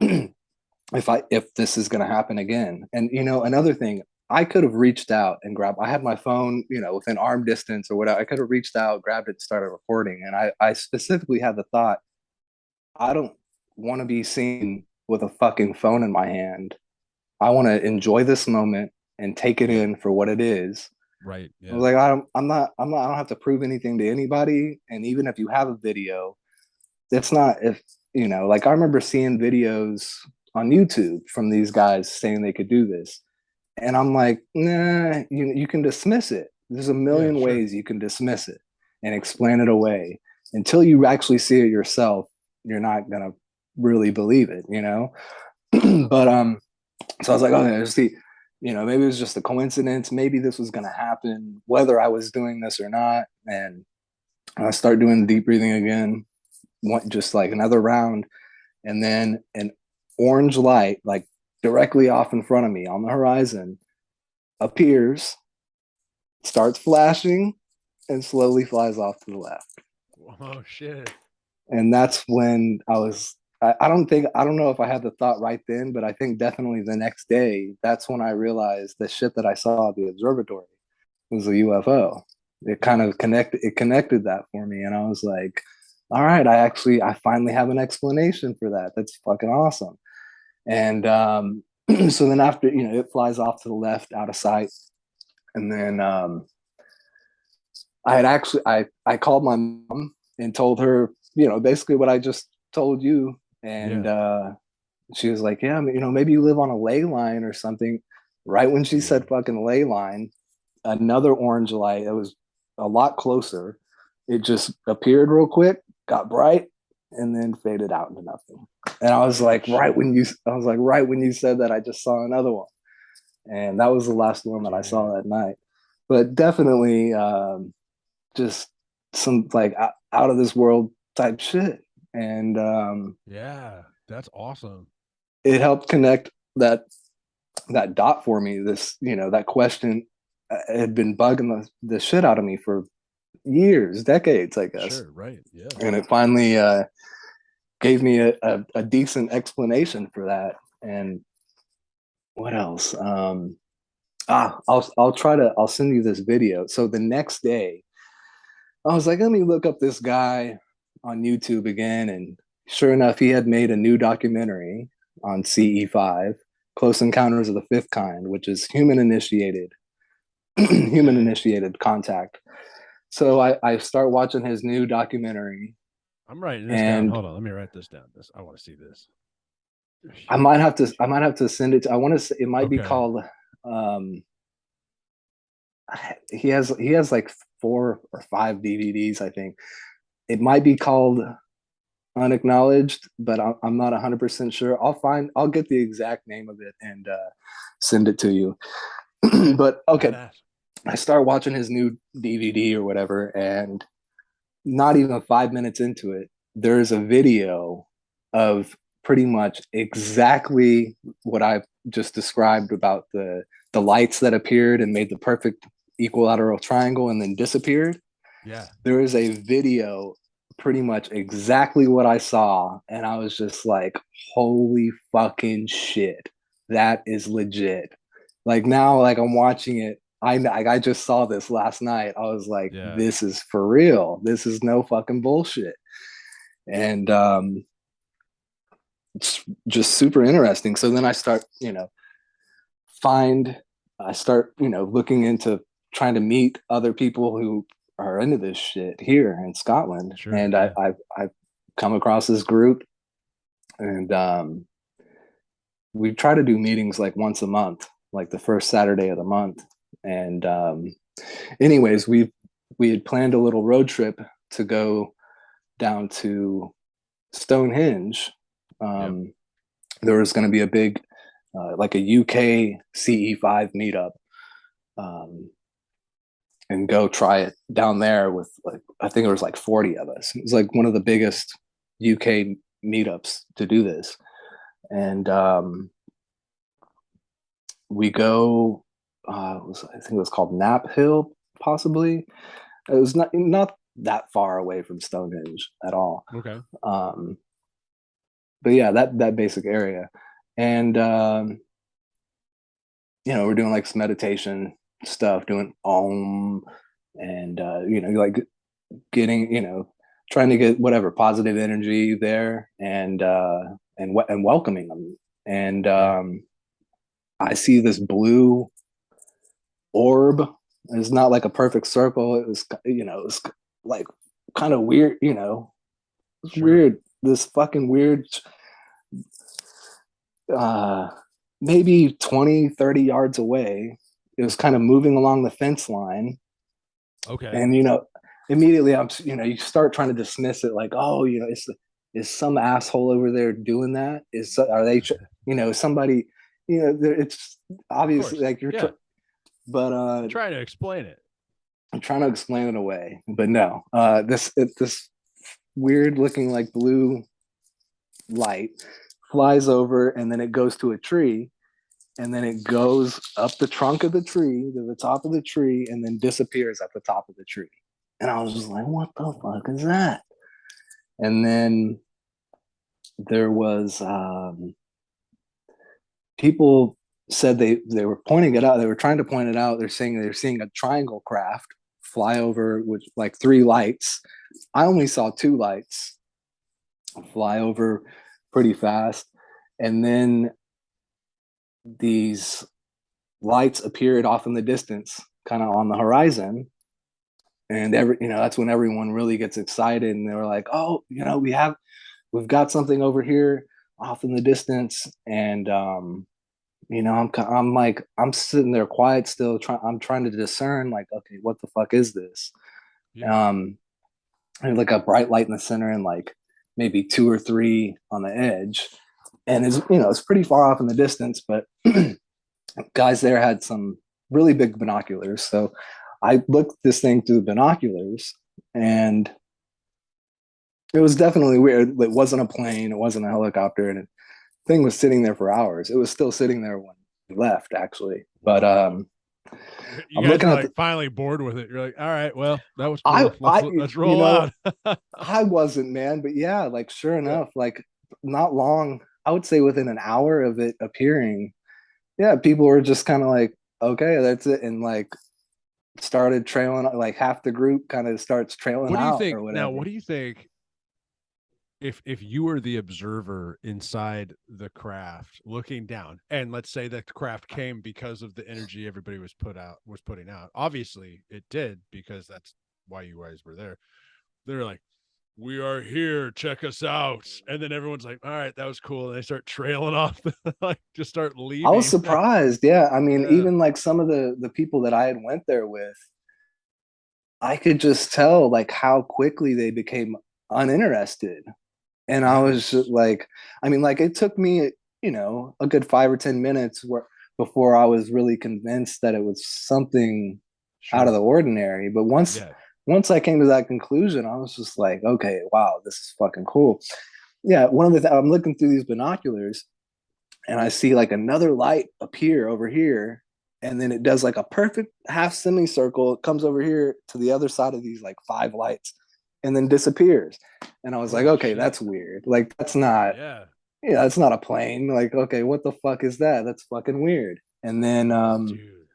[SPEAKER 3] if this is gonna happen again. And another thing, I could have reached out and grabbed. I had my phone, within arm distance or whatever. I could have reached out, grabbed it, started recording. And I specifically had the thought, I don't want to be seen with a fucking phone in my hand. I want to enjoy this moment and take it in for what it is.
[SPEAKER 2] Right.
[SPEAKER 3] I
[SPEAKER 2] Yeah.
[SPEAKER 3] was like, I don't have to prove anything to anybody. And even if you have a video, it's not, if like I remember seeing videos on YouTube from these guys saying they could do this, and I'm like, nah, you can dismiss it. There's a
[SPEAKER 2] Yeah,
[SPEAKER 3] million
[SPEAKER 2] sure.
[SPEAKER 3] ways you can dismiss it and explain it away. Until you actually see it yourself, you're not gonna really believe it, but so I was like, okay, let's see, maybe it was just a coincidence. Maybe this was gonna happen, whether I was doing this or not. And I start doing deep breathing again, just like another round, and then an orange light, like directly off in front of me on the horizon, appears, starts flashing, and slowly flies off to the left.
[SPEAKER 2] Oh shit.
[SPEAKER 3] And that's when I don't know if I had the thought right then, but I think definitely the next day, that's when I realized the shit that I saw at the observatory was a UFO. It kind
[SPEAKER 2] Yeah.
[SPEAKER 3] of connected that for me. And I was like, all right, I finally have an explanation for that. That's fucking awesome. And so then after, it flies off to the left out of sight. And then I called my mom and told her, basically what I just told you. And
[SPEAKER 2] Yeah.
[SPEAKER 3] she was like, yeah, maybe you live on a ley line or something. Right when she
[SPEAKER 2] Yeah.
[SPEAKER 3] said fucking ley line, another orange light that was a lot closer, it just appeared real quick, got bright, and then faded out into nothing. And I was
[SPEAKER 2] Oh
[SPEAKER 3] like,
[SPEAKER 2] shit.
[SPEAKER 3] right when you said that, I just saw another one. And that was the last one that I
[SPEAKER 2] Damn.
[SPEAKER 3] saw that night. But definitely just some like out of this world type shit. And
[SPEAKER 2] Yeah, that's awesome.
[SPEAKER 3] it helped connect that dot for me. This, that question had been bugging the shit out of me for years, decades, I guess.
[SPEAKER 2] Sure, right. Yeah.
[SPEAKER 3] And it finally gave me a decent explanation for that. And what else? I'll send you this video. So the next day, I was like, let me look up this guy on YouTube again, and sure enough, he had made a new documentary on CE5, Close Encounters of the Fifth Kind, which is human
[SPEAKER 2] Okay.
[SPEAKER 3] initiated contact. So I start watching his new documentary,
[SPEAKER 2] I'm writing this down.
[SPEAKER 3] and
[SPEAKER 2] Hold on. Let me write this down. This I want to see this.
[SPEAKER 3] I might have to send it to, I want to say it might be
[SPEAKER 2] Okay.
[SPEAKER 3] called um he has like 4 or 5 DVDs, I think. It might be called Unacknowledged, but I'm not 100% sure. I'll get the exact name of it and send it to you.
[SPEAKER 2] Okay.
[SPEAKER 3] But okay,
[SPEAKER 2] Badass.
[SPEAKER 3] I start watching his new DVD or whatever, and not even 5 minutes into it, there's a video of pretty much exactly what I've just described about the lights that appeared and made the perfect equilateral triangle and then disappeared.
[SPEAKER 2] Yeah.
[SPEAKER 3] There is a video pretty much exactly what I saw, and I was just like, holy fucking shit, that is legit. Like now, like I'm watching it, I just saw this last night. I was like,
[SPEAKER 2] Yeah.
[SPEAKER 3] this is for real. This is no fucking bullshit. And it's just super interesting. So then find I start, looking into trying to meet other people who are into this shit here in Scotland.
[SPEAKER 2] Sure.
[SPEAKER 3] And
[SPEAKER 2] Yeah.
[SPEAKER 3] I've come across this group, and we try to do meetings like once a month, like the first Saturday of the month. And anyways, we had planned a little road trip to go down to Stonehenge.
[SPEAKER 2] Yep.
[SPEAKER 3] There was going to be a big, like a UK CE5 meetup, um, and go try it down there with, like, I think it was like 40 of us. It was like one of the biggest UK meetups to do this. And we go, I think it was called Knapp Hill, possibly. It was not that far away from Stonehenge at all.
[SPEAKER 2] Okay.
[SPEAKER 3] Um, but yeah, that basic area. And we're doing like some meditation stuff, doing om, and like getting, trying to get whatever positive energy there, and welcoming them. And
[SPEAKER 2] Yeah.
[SPEAKER 3] I see this blue orb. It's not like a perfect circle. It was like kind of weird, It's
[SPEAKER 2] Sure.
[SPEAKER 3] weird. This fucking weird, uh, maybe 20, 30 yards away. It was kind of moving along the fence line.
[SPEAKER 2] Okay.
[SPEAKER 3] And, immediately you start trying to dismiss it like, oh, is some asshole over there doing that? Are they, somebody, it's obviously like
[SPEAKER 2] yeah.
[SPEAKER 3] but,
[SPEAKER 2] Try to explain it.
[SPEAKER 3] I'm trying to explain it away, but no, this weird looking like blue light flies over and then it goes to a tree and then it goes up the trunk of the tree to the top of the tree and then disappears at the top of the tree. And I was just like, what the fuck is that? And then there was people said they were pointing it out. They were trying to point it out. They're saying they're seeing a triangle craft fly over with like 3 lights. I only saw 2 lights fly over pretty fast. And then these lights appeared off in the distance, kind of on the horizon. And that's when everyone really gets excited and they were like, oh, we've got something over here off in the distance. And I'm like, I'm sitting there quiet still, I'm trying to discern, like, okay, what the fuck is this?
[SPEAKER 2] Yeah.
[SPEAKER 3] And like a bright light in the center and like maybe 2 or 3 on the edge. And it's pretty far off in the distance, but guys there had some really big binoculars. So I looked this thing through the binoculars and it was definitely weird. It wasn't a plane, it wasn't a helicopter, and the thing was sitting there for hours. It was still sitting there when we left, actually. But
[SPEAKER 2] You
[SPEAKER 3] I'm
[SPEAKER 2] guys
[SPEAKER 3] looking
[SPEAKER 2] are
[SPEAKER 3] at
[SPEAKER 2] like finally bored with it. You're like, all right, well, that was
[SPEAKER 3] I,
[SPEAKER 2] cool.
[SPEAKER 3] I,
[SPEAKER 2] Let's roll out.
[SPEAKER 3] I wasn't, man, but yeah, like sure
[SPEAKER 2] Yeah.
[SPEAKER 3] enough, like not long, I would say within an hour of it appearing, yeah, people were just kind of like, okay, that's it, and like started trailing, like half the group kind of starts trailing
[SPEAKER 2] What do you
[SPEAKER 3] out
[SPEAKER 2] think
[SPEAKER 3] or
[SPEAKER 2] now?
[SPEAKER 3] whatever.
[SPEAKER 2] What do you think if you were the observer inside the craft looking down, and let's say that the craft came because of the energy everybody was putting out? Obviously it did, because that's why you guys were there. They're like, we are here, check us out, and then everyone's like, all right, that was cool, and they start trailing off, like just start
[SPEAKER 3] I was
[SPEAKER 2] leaving.
[SPEAKER 3] surprised. Yeah, I mean,
[SPEAKER 2] Yeah.
[SPEAKER 3] even like some of the people that I had went there with, I could just tell like how quickly they became uninterested. And I
[SPEAKER 2] Yeah.
[SPEAKER 3] was just like, I mean, like it took me, a good 5 or 10 minutes before I was really convinced that it was something out of
[SPEAKER 2] Sure.
[SPEAKER 3] the ordinary. But once
[SPEAKER 2] Yeah.
[SPEAKER 3] once I came to that conclusion, I was just like, okay, wow, this is fucking cool. Yeah, I'm looking through these binoculars and I see like another light appear over here, and then it does like a perfect half semicircle. It comes over here to the other side of these like 5 lights, and then disappears. And I was like,
[SPEAKER 2] Holy
[SPEAKER 3] okay,
[SPEAKER 2] shit.
[SPEAKER 3] that's weird. Like that's not,
[SPEAKER 2] Yeah.
[SPEAKER 3] yeah, that's not a plane. Like, okay, what the fuck is that? That's fucking weird. And then,
[SPEAKER 2] Dude.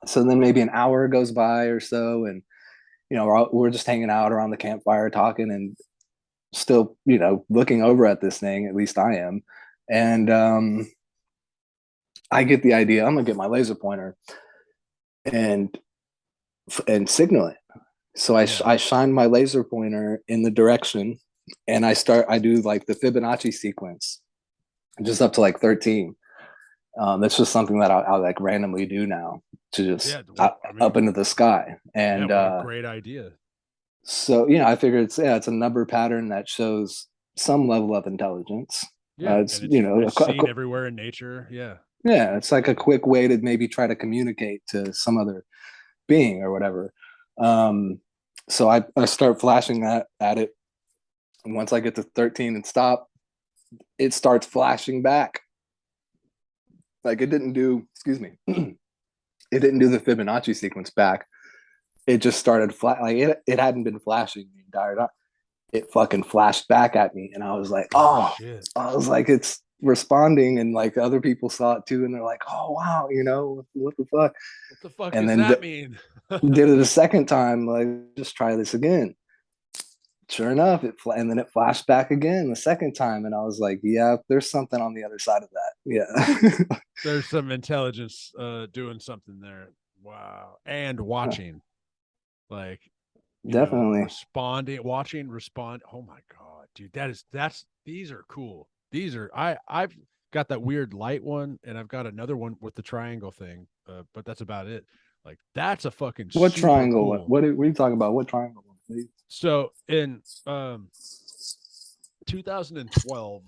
[SPEAKER 3] so then maybe an hour goes by or so, and we're just hanging out around the campfire talking and still, looking over at this thing. At least I am, and I get the idea. I'm gonna get my laser pointer and signal it. So
[SPEAKER 2] Yeah.
[SPEAKER 3] I shine my laser pointer in the direction, and I do like the Fibonacci sequence, just up to like 13. That's just something that I like randomly do now to just
[SPEAKER 2] Yeah. Well, I
[SPEAKER 3] up
[SPEAKER 2] mean,
[SPEAKER 3] into the sky.
[SPEAKER 2] yeah,
[SPEAKER 3] And
[SPEAKER 2] what a great idea.
[SPEAKER 3] so I figured it's a number pattern that shows some level of intelligence.
[SPEAKER 2] Yeah.
[SPEAKER 3] It's
[SPEAKER 2] And it's seen everywhere in nature. Yeah.
[SPEAKER 3] yeah, it's like a quick way to maybe try to communicate to some other being or whatever. Um, so I start flashing that at it. And once I get to 13 and stop, it starts flashing back. Like it didn't do, excuse me, it didn't do the Fibonacci sequence back. It just started flat, like it hadn't been flashing the entire time. It fucking flashed back at me. And I was like,
[SPEAKER 2] Oh
[SPEAKER 3] oh,
[SPEAKER 2] shit.
[SPEAKER 3] I was like, it's responding. And like other people saw it too. And they're like, oh, wow, what the fuck?
[SPEAKER 2] What the fuck
[SPEAKER 3] And
[SPEAKER 2] does
[SPEAKER 3] then
[SPEAKER 2] that mean?
[SPEAKER 3] did it a second time, like, just try this again. Sure enough, and then it flashed back again the second time, and I was like, yeah, there's something on the other side of that. Yeah.
[SPEAKER 2] There's some intelligence doing something there. Wow. And watching, like,
[SPEAKER 3] Definitely.
[SPEAKER 2] responding, watching, respond. Oh my God. dude, these are cool. I've got that weird light one, and I've got another one with the triangle thing, but that's about it. Like that's a fucking
[SPEAKER 3] What
[SPEAKER 2] super
[SPEAKER 3] triangle?
[SPEAKER 2] cool.
[SPEAKER 3] What are you talking about? What triangle? Please?
[SPEAKER 2] So in 2012,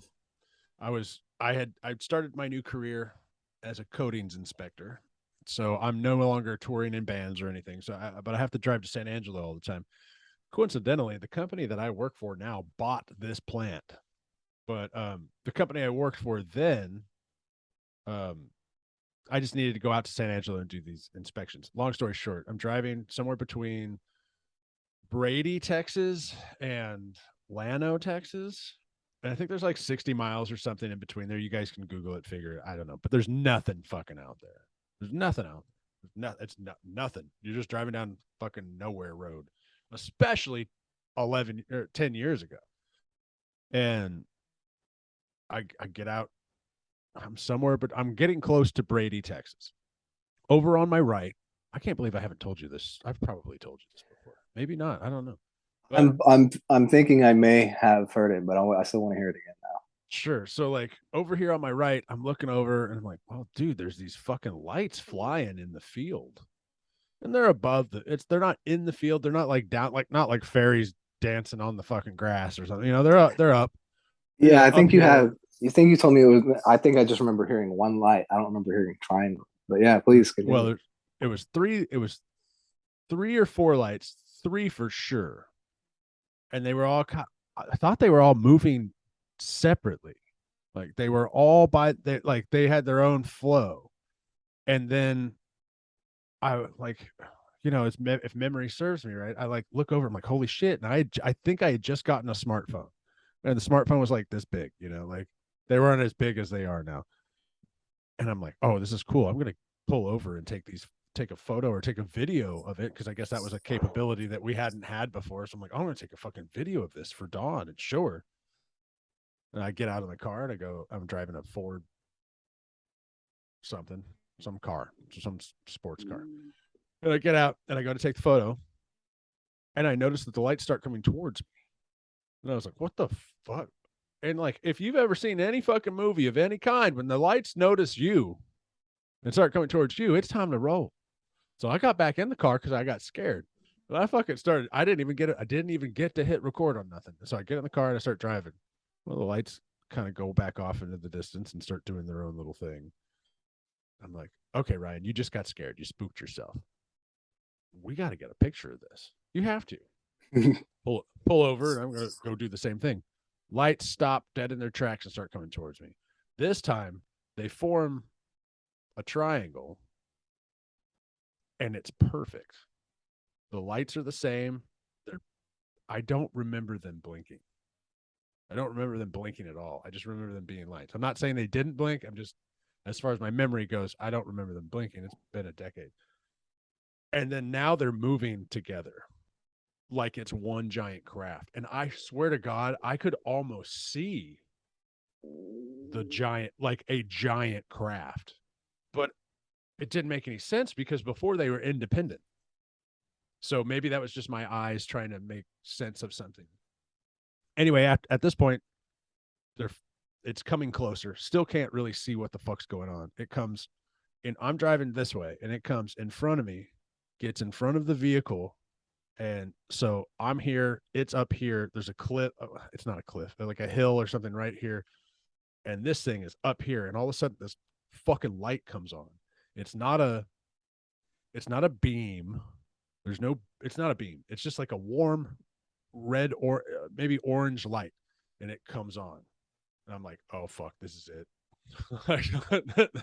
[SPEAKER 2] I'd started my new career as a coatings inspector. So I'm no longer touring in bands or anything. But I have to drive to San Angelo all the time. Coincidentally, the company that I work for now bought this plant, but the company I worked for then, um, I just needed to go out to San Angelo and do these inspections. Long story short, I'm driving somewhere between Brady, Texas, and Llano, Texas. And I think there's like 60 miles or something in between there. You guys can Google it, figure it. I don't know, but there's nothing fucking out there. There's nothing out there. Nothing. You're just driving down fucking nowhere road, especially 11 or 10 years ago. And I get out. I'm somewhere, but I'm getting close to Brady, Texas. Over on my right, I can't believe I haven't told you this. I've probably told you this before. Maybe not. I don't know. But
[SPEAKER 3] I'm thinking I may have heard it, but I still want to hear it again now.
[SPEAKER 2] sure. So like over here on my right, I'm looking over and I'm like, well, dude, there's these fucking lights flying in the field. And they're above they're not in the field. They're not like down, like not like fairies dancing on the fucking grass or something. You know, they're up.
[SPEAKER 3] Yeah, I
[SPEAKER 2] Up
[SPEAKER 3] think you
[SPEAKER 2] here.
[SPEAKER 3] have. You think you told me it was. I think I just remember hearing one light. I don't remember hearing triangle. But yeah, please continue.
[SPEAKER 2] Well, it was three or four lights, three for sure. And they were all I thought they were all moving separately. Like they were all they had their own flow. And then I like, if memory serves me right, I like look over, I'm like, holy shit. And I think I had just gotten a smartphone. And the smartphone was like this big, like they weren't as big as they are now. And I'm like, oh, this is cool. I'm gonna pull over and take a photo or take a video of it, because I guess that was a capability that we hadn't had before. So I'm like, I'm gonna take a fucking video of this for Dawn and show her. And I get out of the car and I go, I'm driving a Ford something, some car, some sports car. And I get out and I go to take the photo, and I notice that the lights start coming towards me. And I was like, what the fuck? And like, if you've ever seen any fucking movie of any kind, when the lights notice you and start coming towards you, it's time to roll. So I got back in the car because I got scared. But I fucking started. I didn't even get to hit record on nothing. So I get in the car and I start driving. Well, the lights kind of go back off into the distance and start doing their own little thing. I'm like, okay, Ryan, you just got scared. You spooked yourself. We got to get a picture of this. You have to pull over, and I'm going to go do the same thing. Lights stop dead in their tracks and start coming towards me. This time, they form a triangle, and it's perfect. The lights are the same. I don't remember them blinking. I don't remember them blinking at all. I just remember them being lights. I'm not saying they didn't blink. I'm just, as far as my memory goes, I don't remember them blinking. It's been a decade. And then now they're moving together like it's one giant craft. And I swear to God, I could almost see like a giant craft. But it didn't make any sense because before they were independent. So maybe that was just my eyes trying to make sense of something. Anyway, at this point, it's coming closer. Still can't really see what the fuck's going on. It comes and I'm driving this way, and it comes in front of me, gets in front of the vehicle. And so I'm here, it's up here. There's a cliff. It's not a cliff, like a hill or something right here. And this thing is up here. And all of a sudden this fucking light comes on. It's not a beam. It's not a beam. It's just like a warm red or maybe orange light. And it comes on. And I'm like, oh fuck, this is it.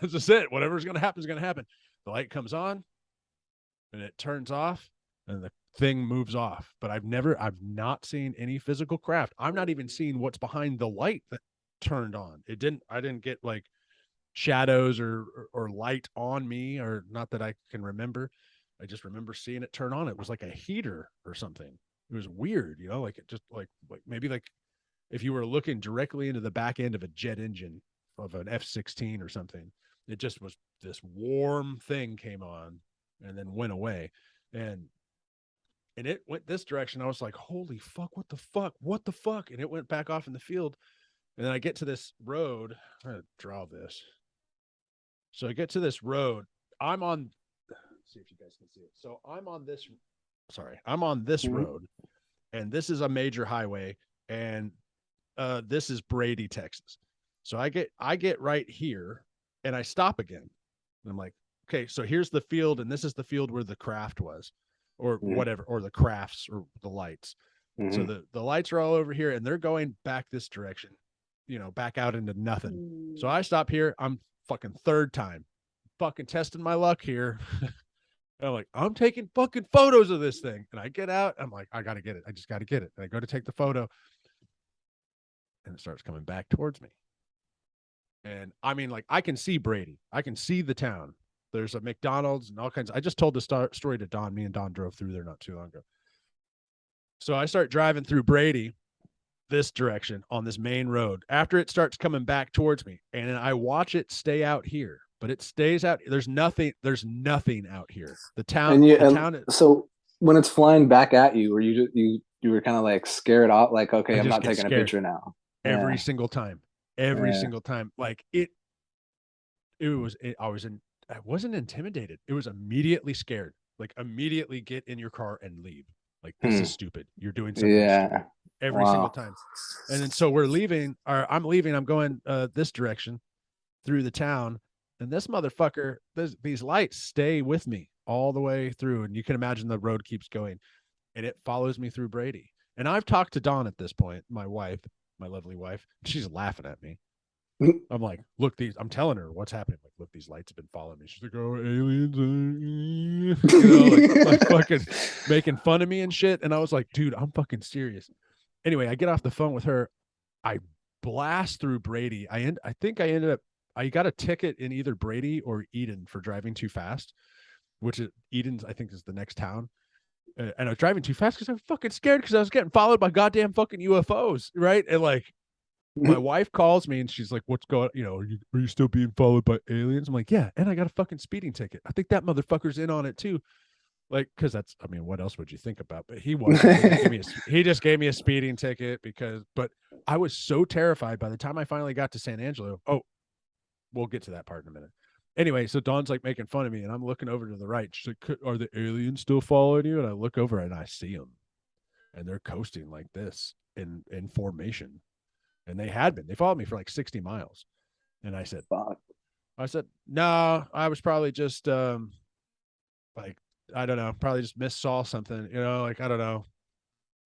[SPEAKER 2] This is it. Whatever's going to happen is going to happen. The light comes on and it turns off and the thing moves off. But I've not seen any physical craft. I'm not even seeing what's behind the light that turned on. I didn't get like shadows or light on me, or not that I can remember. I just remember seeing it turn on. It was like a heater or something. It was weird, like it just like maybe like if you were looking directly into the back end of a jet engine of an F-16 or something. It just was this warm thing came on and then went away. And and it went this direction. I was like, holy fuck, what the fuck? What the fuck? And it went back off in the field. And then I get to this road. I'm going to draw this. So I get to this road. I'm on, let's see if you guys can see it. So I'm on this, I'm on this road, and this is a major highway, and this is Brady, Texas. So I get right here, and I stop again. And I'm like, okay, so here's the field, and this is the field where the craft was, or whatever, or the crafts, or the lights. So the lights are all over here, and they're going back this direction, back out into nothing. So I stop here. I'm fucking third time, fucking testing my luck here. And I'm like, I'm taking fucking photos of this thing. And I get out. I'm like, I got to get it. I just got to get it. And I go to take the photo, and it starts coming back towards me. And I mean, like, I can see Brady. I can see the town. There's a McDonald's and all kinds. I just told the story to Don. Me and Don drove through there not too long ago. So I start driving through Brady this direction on this main road after it starts coming back towards me. And I watch it stay out here, but it stays out. There's nothing out here. The town.
[SPEAKER 3] So when it's flying back at you, or you were kind of like scared off, like, okay, I'm not taking a picture now.
[SPEAKER 2] Every single time. Single time. Like I wasn't intimidated. It was immediately scared. Like, immediately get in your car and leave. Like, this is stupid. You're doing something stupid every single time. And then so we're leaving, or I'm leaving. I'm going this direction through the town, and this motherfucker, these lights stay with me all the way through. And you can imagine the road keeps going, and it follows me through Brady. And I've talked to Dawn at this point, my wife, my lovely wife. She's laughing at me. I'm like, look, I'm telling her what's happening. Like, look, these lights have been following me. She's like, oh, aliens, like fucking making fun of me and shit. And I was like, dude, I'm fucking serious. Anyway, I get off the phone with her. I blast through Brady. I think I ended up, I got a ticket in either Brady or Eden for driving too fast, which is Eden's, I think, is the next town. And I was driving too fast because I was fucking scared because I was getting followed by goddamn fucking UFOs, right? And like, my wife calls me and she's like, what's going on? Are you still being followed by aliens? I'm like, yeah. And I got a fucking speeding ticket. I think that motherfucker's in on it too. Like, cause that's, I mean, what else would you think about? But he wasn't. He just gave me a speeding ticket but I was so terrified by the time I finally got to San Angelo. Oh, we'll get to that part in a minute. Anyway, so Dawn's like making fun of me, and I'm looking over to the right. She's like, are the aliens still following you? And I look over and I see them, and they're coasting like this in formation. And they had been. They followed me for like 60 miles. And I said,
[SPEAKER 3] fuck.
[SPEAKER 2] No, I was probably just like, I don't know, probably just saw something, like, I don't know.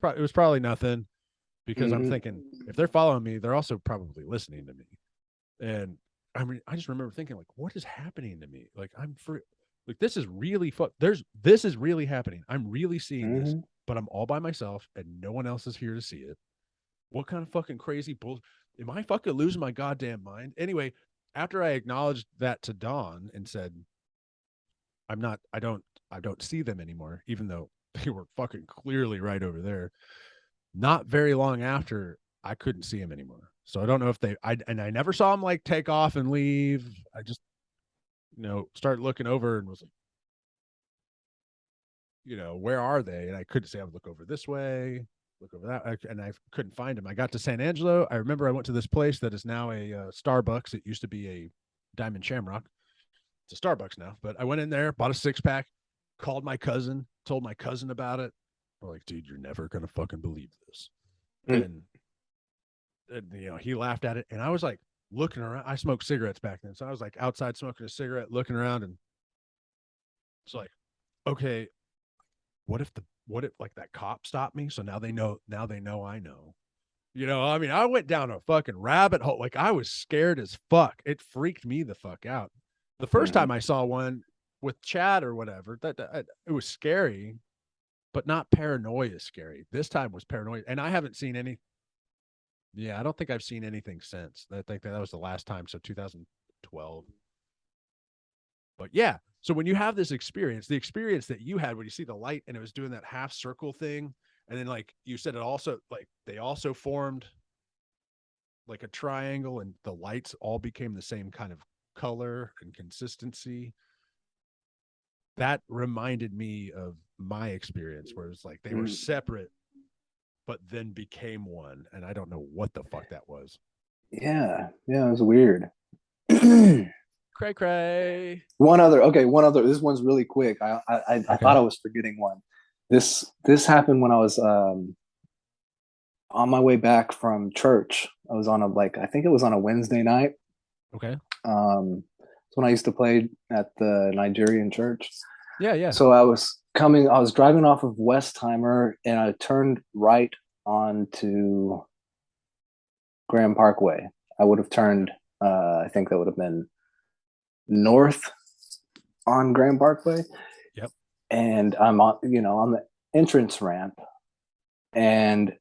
[SPEAKER 2] It was probably nothing, because I'm thinking, if they're following me, they're also probably listening to me. And I mean, I just remember thinking, like, what is happening to me? Like, I'm free. Like, this is really this is really happening. I'm really seeing this, but I'm all by myself and no one else is here to see it. What kind of fucking crazy bull? Am I fucking losing my goddamn mind? Anyway, after I acknowledged that to Dawn and said, I don't see them anymore, even though they were fucking clearly right over there. Not very long after, I couldn't see them anymore. So I don't know if I never saw them like take off and leave. I just, started looking over and was like, where are they? And I couldn't say, I would look over this way, look over that, and I couldn't find him. I got to San Angelo. I remember I went to this place that is now a Starbucks. It used to be a Diamond Shamrock. It's a Starbucks now, but I went in there, bought a 6-pack, called my cousin, told my cousin about it. We're like, dude, you're never going to fucking believe this. And he laughed at it. And I was like looking around. I smoked cigarettes back then. So I was like outside smoking a cigarette, looking around, and it's like, okay, what if like that cop stopped me? So now they know I know. I mean, I went down a fucking rabbit hole. Like, I was scared as fuck. It freaked me the fuck out. The first time I saw one with Chad or whatever, that it was scary, but not paranoia scary. This time was paranoia. And I haven't seen any. Yeah, I don't think I've seen anything since. I think that was the last time. So 2012. But yeah, so when you have this experience, the experience that you had when you see the light and it was doing that half circle thing, and then like you said, it also, like, they also formed like a triangle, and the lights all became the same kind of color and consistency. That reminded me of my experience, where it's like they were separate, but then became one, and I don't know what the fuck that was.
[SPEAKER 3] Yeah, it was weird.
[SPEAKER 2] Cray cray.
[SPEAKER 3] One other. This one's really quick. I thought I was forgetting one. This happened when I was on my way back from church. I was on I think it was on a Wednesday night.
[SPEAKER 2] Okay.
[SPEAKER 3] It's when I used to play at the Nigerian church.
[SPEAKER 2] Yeah.
[SPEAKER 3] So I was driving off of Westheimer, and I turned right onto Grand Parkway. I would have turned, I think that would have been north on Grand Parkway.
[SPEAKER 2] Yep.
[SPEAKER 3] And I'm on the entrance ramp, and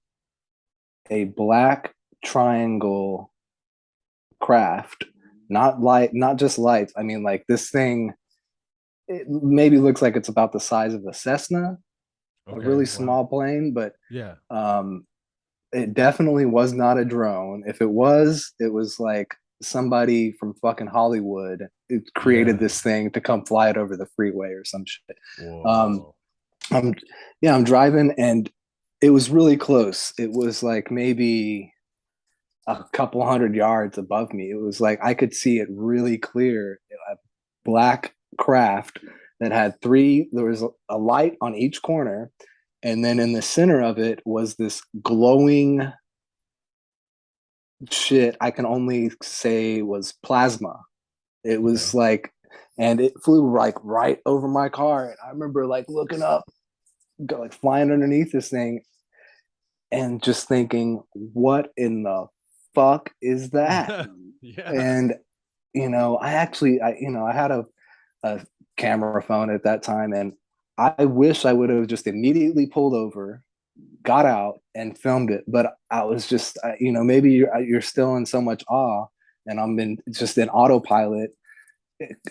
[SPEAKER 3] a black triangle craft, not just lights. I mean, like, this thing, it maybe looks like it's about the size of a Cessna, a really small plane, but
[SPEAKER 2] yeah,
[SPEAKER 3] it definitely was not a drone. If it was like somebody from fucking Hollywood. It created this thing to come fly it over the freeway or some shit.
[SPEAKER 2] Whoa.
[SPEAKER 3] I'm driving, and it was really close. It was like maybe a couple hundred yards above me. It was like I could see it really clear. A black craft that had there was a light on each corner, and then in the center of it was this glowing shit. I can only say was plasma. It was like, and it flew like right over my car. And I remember like looking up, like flying underneath this thing, and just thinking, what in the fuck is that?
[SPEAKER 2] Yeah.
[SPEAKER 3] And I had a camera phone at that time, and I wish I would have just immediately pulled over, got out, and filmed it. But I was just, maybe you're still in so much awe, and I'm just in autopilot.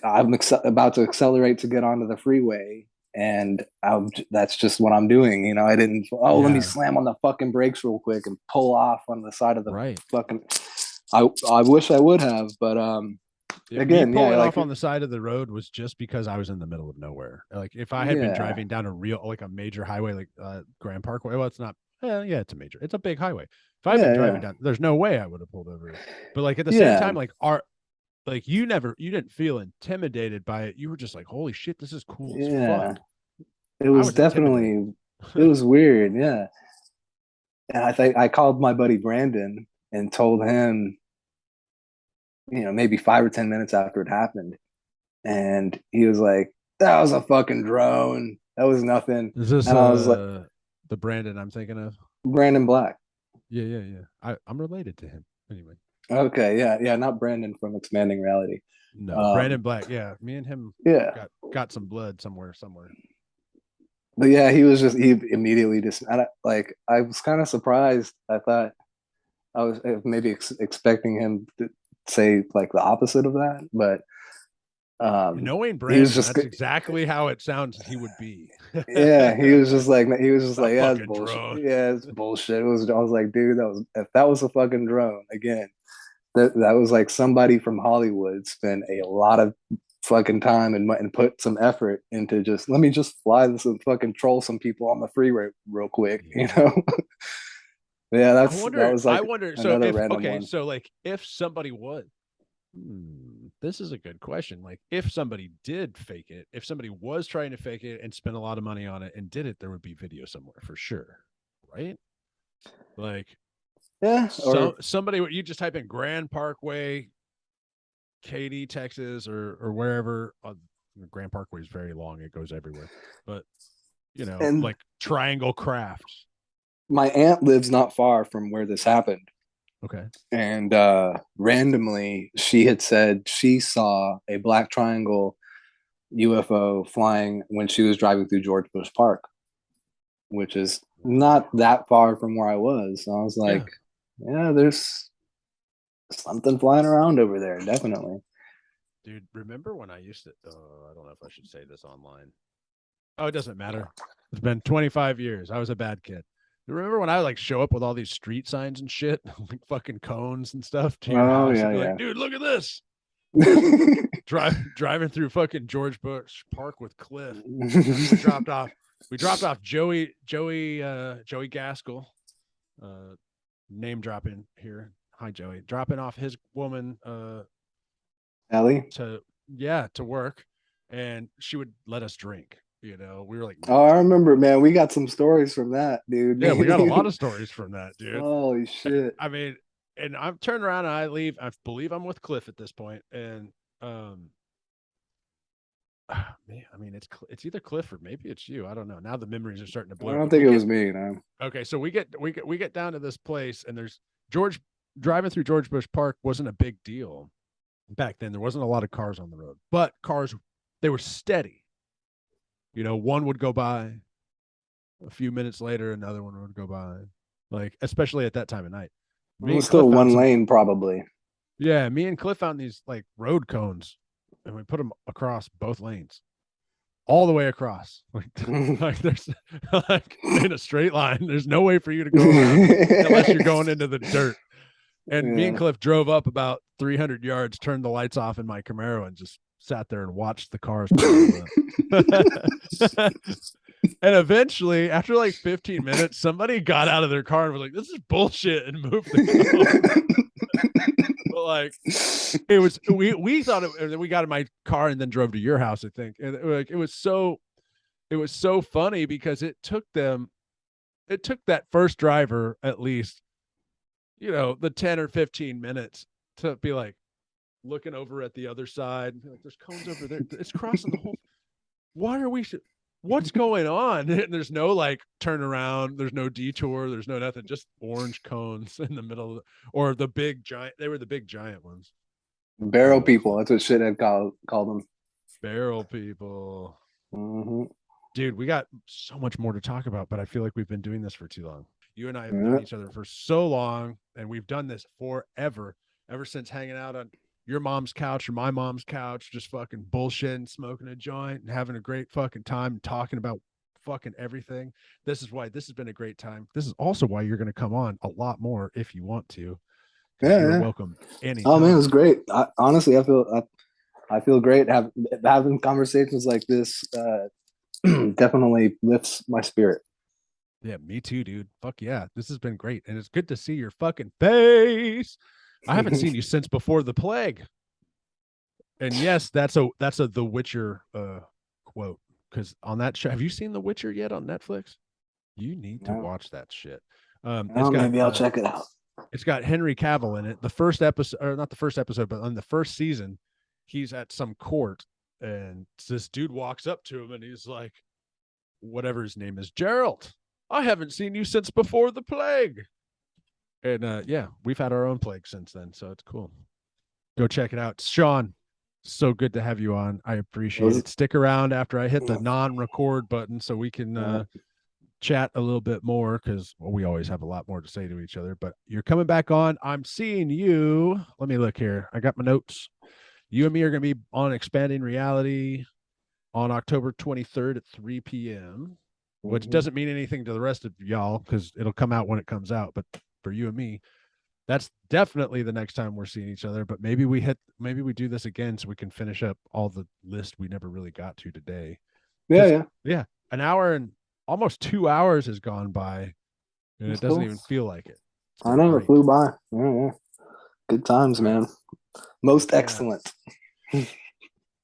[SPEAKER 3] I'm about to accelerate to get onto the freeway, and that's just what I'm doing. I didn't. Let me slam on the fucking brakes real quick and pull off on the side of the fucking. I wish I would have, but again,
[SPEAKER 2] me pulling off on the side of the road was just because I was in the middle of nowhere. Like if I had been driving down a major highway like Grand Parkway, well, it's not. It's it's a big highway. If I'd been driving down, there's no way I would have pulled over. But like at the same time, like you didn't feel intimidated by it. You were just like, holy shit, this is cool as fuck.
[SPEAKER 3] It was definitely, it was weird. Yeah. And I think I called my buddy Brandon and told him, maybe 5 or 10 minutes after it happened. And he was like, that was a fucking drone. That was nothing.
[SPEAKER 2] Is this
[SPEAKER 3] and I was like,
[SPEAKER 2] the Brandon I'm thinking of?
[SPEAKER 3] Brandon Black.
[SPEAKER 2] Yeah. I'm related to him anyway.
[SPEAKER 3] Okay, yeah, not Brandon from Expanding Reality.
[SPEAKER 2] No, Brandon Black. Yeah, me and him. Got some blood somewhere.
[SPEAKER 3] But yeah, he immediately just I was kind of surprised. I thought I was maybe expecting him to say like the opposite of that, but
[SPEAKER 2] knowing Brandon, that's exactly how it sounds he would be.
[SPEAKER 3] Yeah, he was just like yeah, it's bullshit. Drone. Yeah, it's bullshit. I was like, dude, if that was a fucking drone again. That was like somebody from Hollywood spent a lot of fucking time and put some effort into let me just fly this and fucking troll some people on the freeway real quick, Yeah, that was like another random one.
[SPEAKER 2] So like if somebody would, this is a good question. Like if somebody did fake it, if somebody was trying to fake it and spent a lot of money on it and did it, there would be video somewhere for sure, right? Like.
[SPEAKER 3] Yeah.
[SPEAKER 2] Somebody, you just type in Grand Parkway, Katy, Texas, or wherever. Grand Parkway is very long; it goes everywhere. But like triangle crafts.
[SPEAKER 3] My aunt lives not far from where this happened.
[SPEAKER 2] Okay.
[SPEAKER 3] And randomly, she had said she saw a black triangle UFO flying when she was driving through George Bush Park, which is not that far from where I was. So I was like. Yeah, there's something flying around over there, definitely.
[SPEAKER 2] Dude, remember when I used to, I don't know if I should say this online. Oh, it doesn't matter. It's been 25 years. I was a bad kid. You remember when I like show up with all these street signs and shit, like fucking cones and stuff to your house and be like, dude, look at this. Driving through fucking George Bush Park with Cliff. Dropped off. We dropped off Joey Gaskell, name dropping here. Hi, Joey. Dropping off his woman,
[SPEAKER 3] Ellie.
[SPEAKER 2] to work, and she would let us drink. We were like,
[SPEAKER 3] Oh, I remember, man. We got some stories from that, dude.
[SPEAKER 2] yeah, we got a lot of stories from that, dude.
[SPEAKER 3] Holy shit.
[SPEAKER 2] I mean, and I'm turning around and I leave. I believe I'm with Cliff at this point, and man, I mean, it's either Cliff or maybe it's you. I don't know. Now the memories are starting to blur.
[SPEAKER 3] I don't think it was me, man.
[SPEAKER 2] Okay, so we get down to this place, and there's driving through George Bush Park wasn't a big deal back then. There wasn't a lot of cars on the road, but cars, they were steady. One would go by, a few minutes later another one would go by, like especially at that time of night.
[SPEAKER 3] It was still one lane, probably.
[SPEAKER 2] Yeah, me and Cliff found these like road cones, and we put them across both lanes, all the way across. Like there's like in a straight line. There's no way for you to go around unless you're going into the dirt. And me and Cliff drove up about 300 yards, turned the lights off in my Camaro, and just sat there and watched the cars. And eventually, after like 15 minutes, somebody got out of their car and was like, "This is bullshit," and moved the car. But like, it was we thought it. We got in my car and then drove to your house, I think. And it was so funny because it took that first driver at least, the 10 or 15 minutes to be like looking over at the other side and be like, "There's cones over there. It's crossing the whole. Why are we? What's going on?" And there's no like turn around. There's no detour. There's no nothing. Just orange cones in the middle or the big giant. They were the big giant ones.
[SPEAKER 3] Barrel people. That's what shithead called them.
[SPEAKER 2] Barrel people.
[SPEAKER 3] Mm-hmm.
[SPEAKER 2] Dude, we got so much more to talk about, but I feel like we've been doing this for too long. You and I have known each other for so long, and we've done this forever, ever since hanging out on your mom's couch or my mom's couch, just fucking bullshitting, smoking a joint, and having a great fucking time and talking about fucking everything. This is why this has been a great time. This is also why you're going to come on a lot more if you want to.
[SPEAKER 3] Yeah,
[SPEAKER 2] you're welcome. Anytime.
[SPEAKER 3] Oh man, it was great. Honestly, I feel great having conversations like this. Definitely lifts my spirit.
[SPEAKER 2] Yeah, me too, dude. Fuck yeah. This has been great. And it's good to see your fucking face. I haven't seen you since before the plague. And yes, that's a The Witcher quote. Because on that show, have you seen The Witcher yet on Netflix? You need to watch that shit.
[SPEAKER 3] Maybe I'll check it out.
[SPEAKER 2] It's got Henry Cavill in it. The first episode, or not the first episode, but on the first season, he's at some court, and this dude walks up to him and he's like, whatever his name is, "Geralt, I haven't seen you since before the plague." And yeah, we've had our own plague since then, so it's cool. Go check it out. Sean, so good to have you on. I appreciate it. Stick around after I hit the non-record button so we can chat a little bit more, because we always have a lot more to say to each other. But you're coming back on. I'm seeing you. Let me look here. I got my notes. You and me are going to be on Expanding Reality on October 23rd at 3 p.m., which doesn't mean anything to the rest of y'all because it'll come out when it comes out. But for you and me, that's definitely the next time we're seeing each other. But maybe we do this again so we can finish up all the list we never really got to today. Yeah. An hour and almost 2 hours has gone by, and it doesn't even feel like it.
[SPEAKER 3] I know, it flew by. Yeah. Good times, man. Most excellent.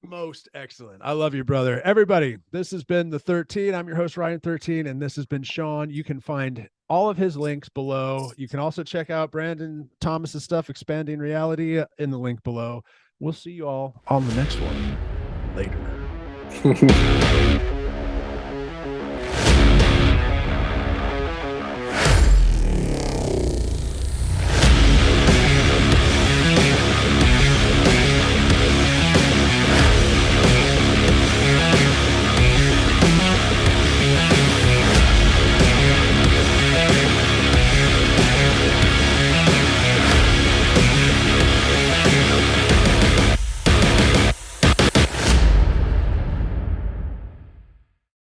[SPEAKER 2] Most excellent. I love you, brother. Everybody, this has been the 13. I'm your host, Ryan 13, and this has been Sean. You can find all of his links below. You can also check out Brandon Thomas's stuff, Expanding Reality, in the link below. We'll see you all on the next one later.